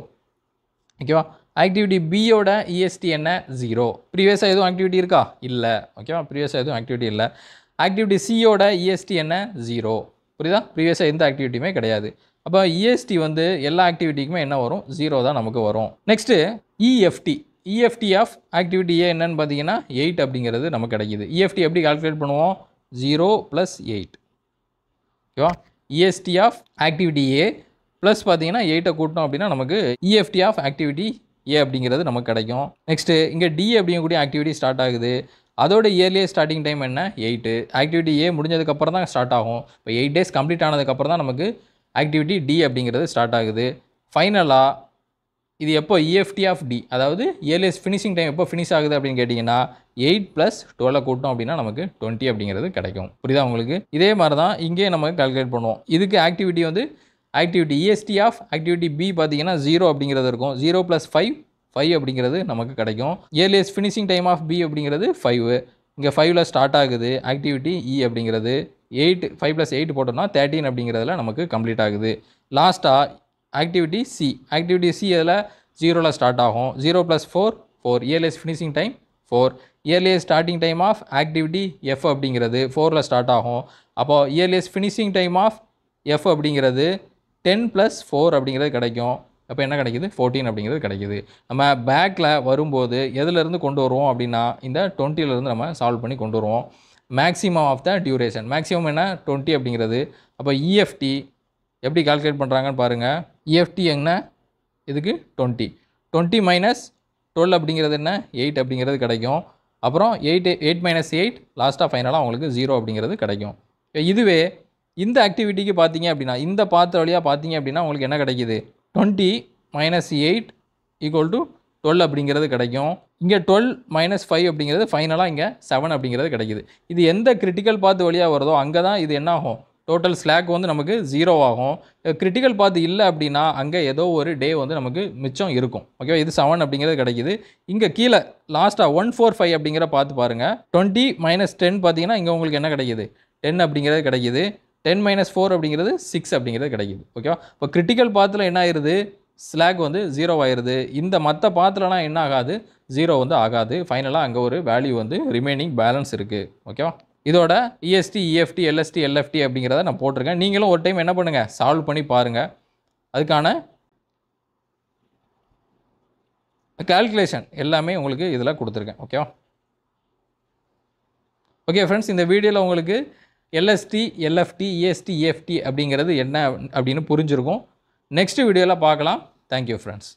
ஓகேவா? ஆக்டிவிட்டி பியோட இஎஸ்டி என்ன? 0. ப்ரீவியஸாக எதுவும் ஆக்டிவிட்டி இருக்கா? இல்லை. ஓகேவா? ப்ரீவியஸாக எதுவும் ஆக்டிவிட்டி இல்லை. ஆக்டிவிட்டி சியோட இஎஸ்டி என்ன? 0. புரியுதா? ப்ரீவியஸாக எந்த ஆக்டிவிட்டியுமே கிடையாது. அப்போ இஎஸ்டி வந்து எல்லா ஆக்டிவிட்டிக்குமே என்ன வரும்? 0 தான் நமக்கு வரும். நெக்ஸ்ட்டு இஎஃப்டி ஆஃப் ஆக்டிவிட்டி ஏ என்னன்னு பார்த்தீங்கன்னா 8 அப்படிங்கிறது நமக்கு கிடைக்கிது. இஎஃப்டி எப்படி கால்குலேட் பண்ணுவோம்? 0 + 8. ஓகேவா? EST of activity A plus பார்த்தீங்கன்னா 8 கூட்டணும் அப்படின்னா நமக்கு இஎஃப்டி ஆஃப் ஆக்டிவிட்டி ஏ அப்படிங்கிறது நமக்கு கிடைக்கும். நெக்ஸ்ட்டு இங்கே டி அப்படிங்கக்கூடிய ஆக்டிவிட்டி ஸ்டார்ட் ஆகுது. அதோட இயர்லியே ஸ்டார்டிங் டைம் என்ன? 8. ஆக்டிவிட்டி ஏ முடிஞ்சதுக்கப்புறம் தான் ஸ்டார்ட் ஆகும். இப்போ 8 டேஸ் கம்ப்ளீட் ஆனதுக்கப்புறம் தான் நமக்கு ஆக்டிவிட்டி டி அப்படிங்கிறது ஸ்டார்ட் ஆகுது. ஃபைனலாக இது எப்போ? இஎஃப்டி ஆஃப் டி, அதாவது இயர்லியஸ்ட் ஃபினிஷிங் டைம் எப்போ ஃபினிஷ் ஆகுது அப்படின்னு கேட்டிங்கன்னா 8 + 12 கூட்டணும் அப்படின்னா நமக்கு 20 அப்படிங்கிறது கிடைக்கும். புரியுதா உங்களுக்கு? இதே மாதிரி தான் இங்கே நம்ம கால்குலேட் பண்ணுவோம். இதுக்கு ஆக்டிவிட்டி வந்து activity EST of activity B பார்த்தீங்கன்னா 0 அப்படிங்கிறது இருக்கும். 0 + 5 அப்படிங்கிறது நமக்கு கிடைக்கும். Earliest finishing time of B அப்படிங்கிறது 5. இங்கே 5ல் ஸ்டார்ட் ஆகுது ஆக்டிவிட்டி இ அப்படிங்கிறது. 5 + 8 போட்டோம்னா 13 அப்படிங்கிறதுல நமக்கு கம்ப்ளீட் ஆகுது. லாஸ்ட்டாக ஆக்டிவிட்டி சி அதில் 0ல் ஸ்டார்ட் ஆகும். 0 + 4 earliest finishing time 4. Earliest starting time of activity F அப்படிங்கிறது 4ல் ஸ்டார்ட் ஆகும். அப்போது earliest finishing time of F அப்படிங்கிறது 10 + 4 அப்படிங்கிறது கிடைக்கும். அப்போ என்ன கிடைக்குது? 14 அப்படிங்கிறது கிடைக்குது. நம்ம பேக்கில் வரும்போது எதுலேருந்து கொண்டு வருவோம் அப்படின்னா இந்த 20லேருந்து நம்ம சால்வ் பண்ணி கொண்டு வருவோம். Maximum of the duration, maximum என்ன? 20 அப்படிங்கிறது. அப்போ இஎஃப்டி எப்படி கால்குலேட் பண்ணுறாங்கன்னு பாருங்கள். இஎஃப்டி என்ன? இதுக்கு 20 - 12 அப்படிங்கிறது என்ன? 8 அப்படிங்கிறது கிடைக்கும். அப்புறம் 8 - 8 லாஸ்ட்டாக ஃபைனலாக உங்களுக்கு 0 அப்படிங்கிறது கிடைக்கும். இதுவே இந்த ஆக்டிவிட்டிக்கு பார்த்தீங்க அப்படின்னா இந்த பாத்து வழியாக பார்த்தீங்க அப்படின்னா உங்களுக்கு என்ன கிடைக்கிது? 20 - 8 = 12 அப்படிங்கிறது கிடைக்கும். இங்கே 12 மைனஸ் 5 அப்படிங்கிறது ஃபைனலாக இங்கே 7 அப்படிங்கிறது கிடைக்குது. இது எந்த கிரிட்டிக்கல் பாத் வழியாக வருதோ அங்கே தான் இது என்ன ஆகும், டோட்டல் ஸ்லாக் வந்து நமக்கு 0 ஆகும். கிரிட்டிக்கல் பாத் இல்லை அப்படின்னா அங்கே ஏதோ ஒரு டே வந்து நமக்கு மிச்சம் இருக்கும். ஓகேவா, இது 7 அப்படிங்கிறது கிடைக்குது. இங்கே கீழே லாஸ்ட்டாக 145 அப்படிங்கிற பார்த்து பாருங்கள். 20 மைனஸ் 10 பார்த்தீங்கன்னா இங்கே உங்களுக்கு என்ன கிடைக்குது, 10 அப்படிங்கிறது கிடைக்குது. 10 மைனஸ் 4 அப்படிங்கிறது 6 அப்படிங்கிறது கிடைக்குது. ஓகேவா, இப்போ கிரிட்டிக்கல் பாத்தில் என்ன ஆயிடுது, ஸ்லாக் வந்து 0 ஆயிடுது. இந்த மற்ற பாத்துலலாம் என்ன ஆகாது, 0 வந்து ஆகாது. ஃபைனலாக அங்கே ஒரு வேல்யூ வந்து ரிமைனிங் பேலன்ஸ் இருக்குது. ஓகேவா, இதோட இஎஸ்டி, இஎஃப்டி, எல்எஸ்டி, எல்எஃப்டி அப்படிங்கிறத நான் போட்டிருக்கேன். நீங்களும் ஒரு டைம் என்ன பண்ணுங்கள், சால்வ் பண்ணி பாருங்கள். அதுக்கான கால்குலேஷன் எல்லாமே உங்களுக்கு இதில் கொடுத்துருக்கேன். ஓகேவா, ஓகே ஃப்ரெண்ட்ஸ், இந்த வீடியோவில் உங்களுக்கு எல்எஸ்டி, எல்எஃப்டி, இஎஸ்டி, இஎஃப்டி அப்படிங்கிறது என்ன அப்படின்னு புரிஞ்சிருக்கும். நெக்ஸ்ட் வீடியோவில் பார்க்கலாம். Thank you friends.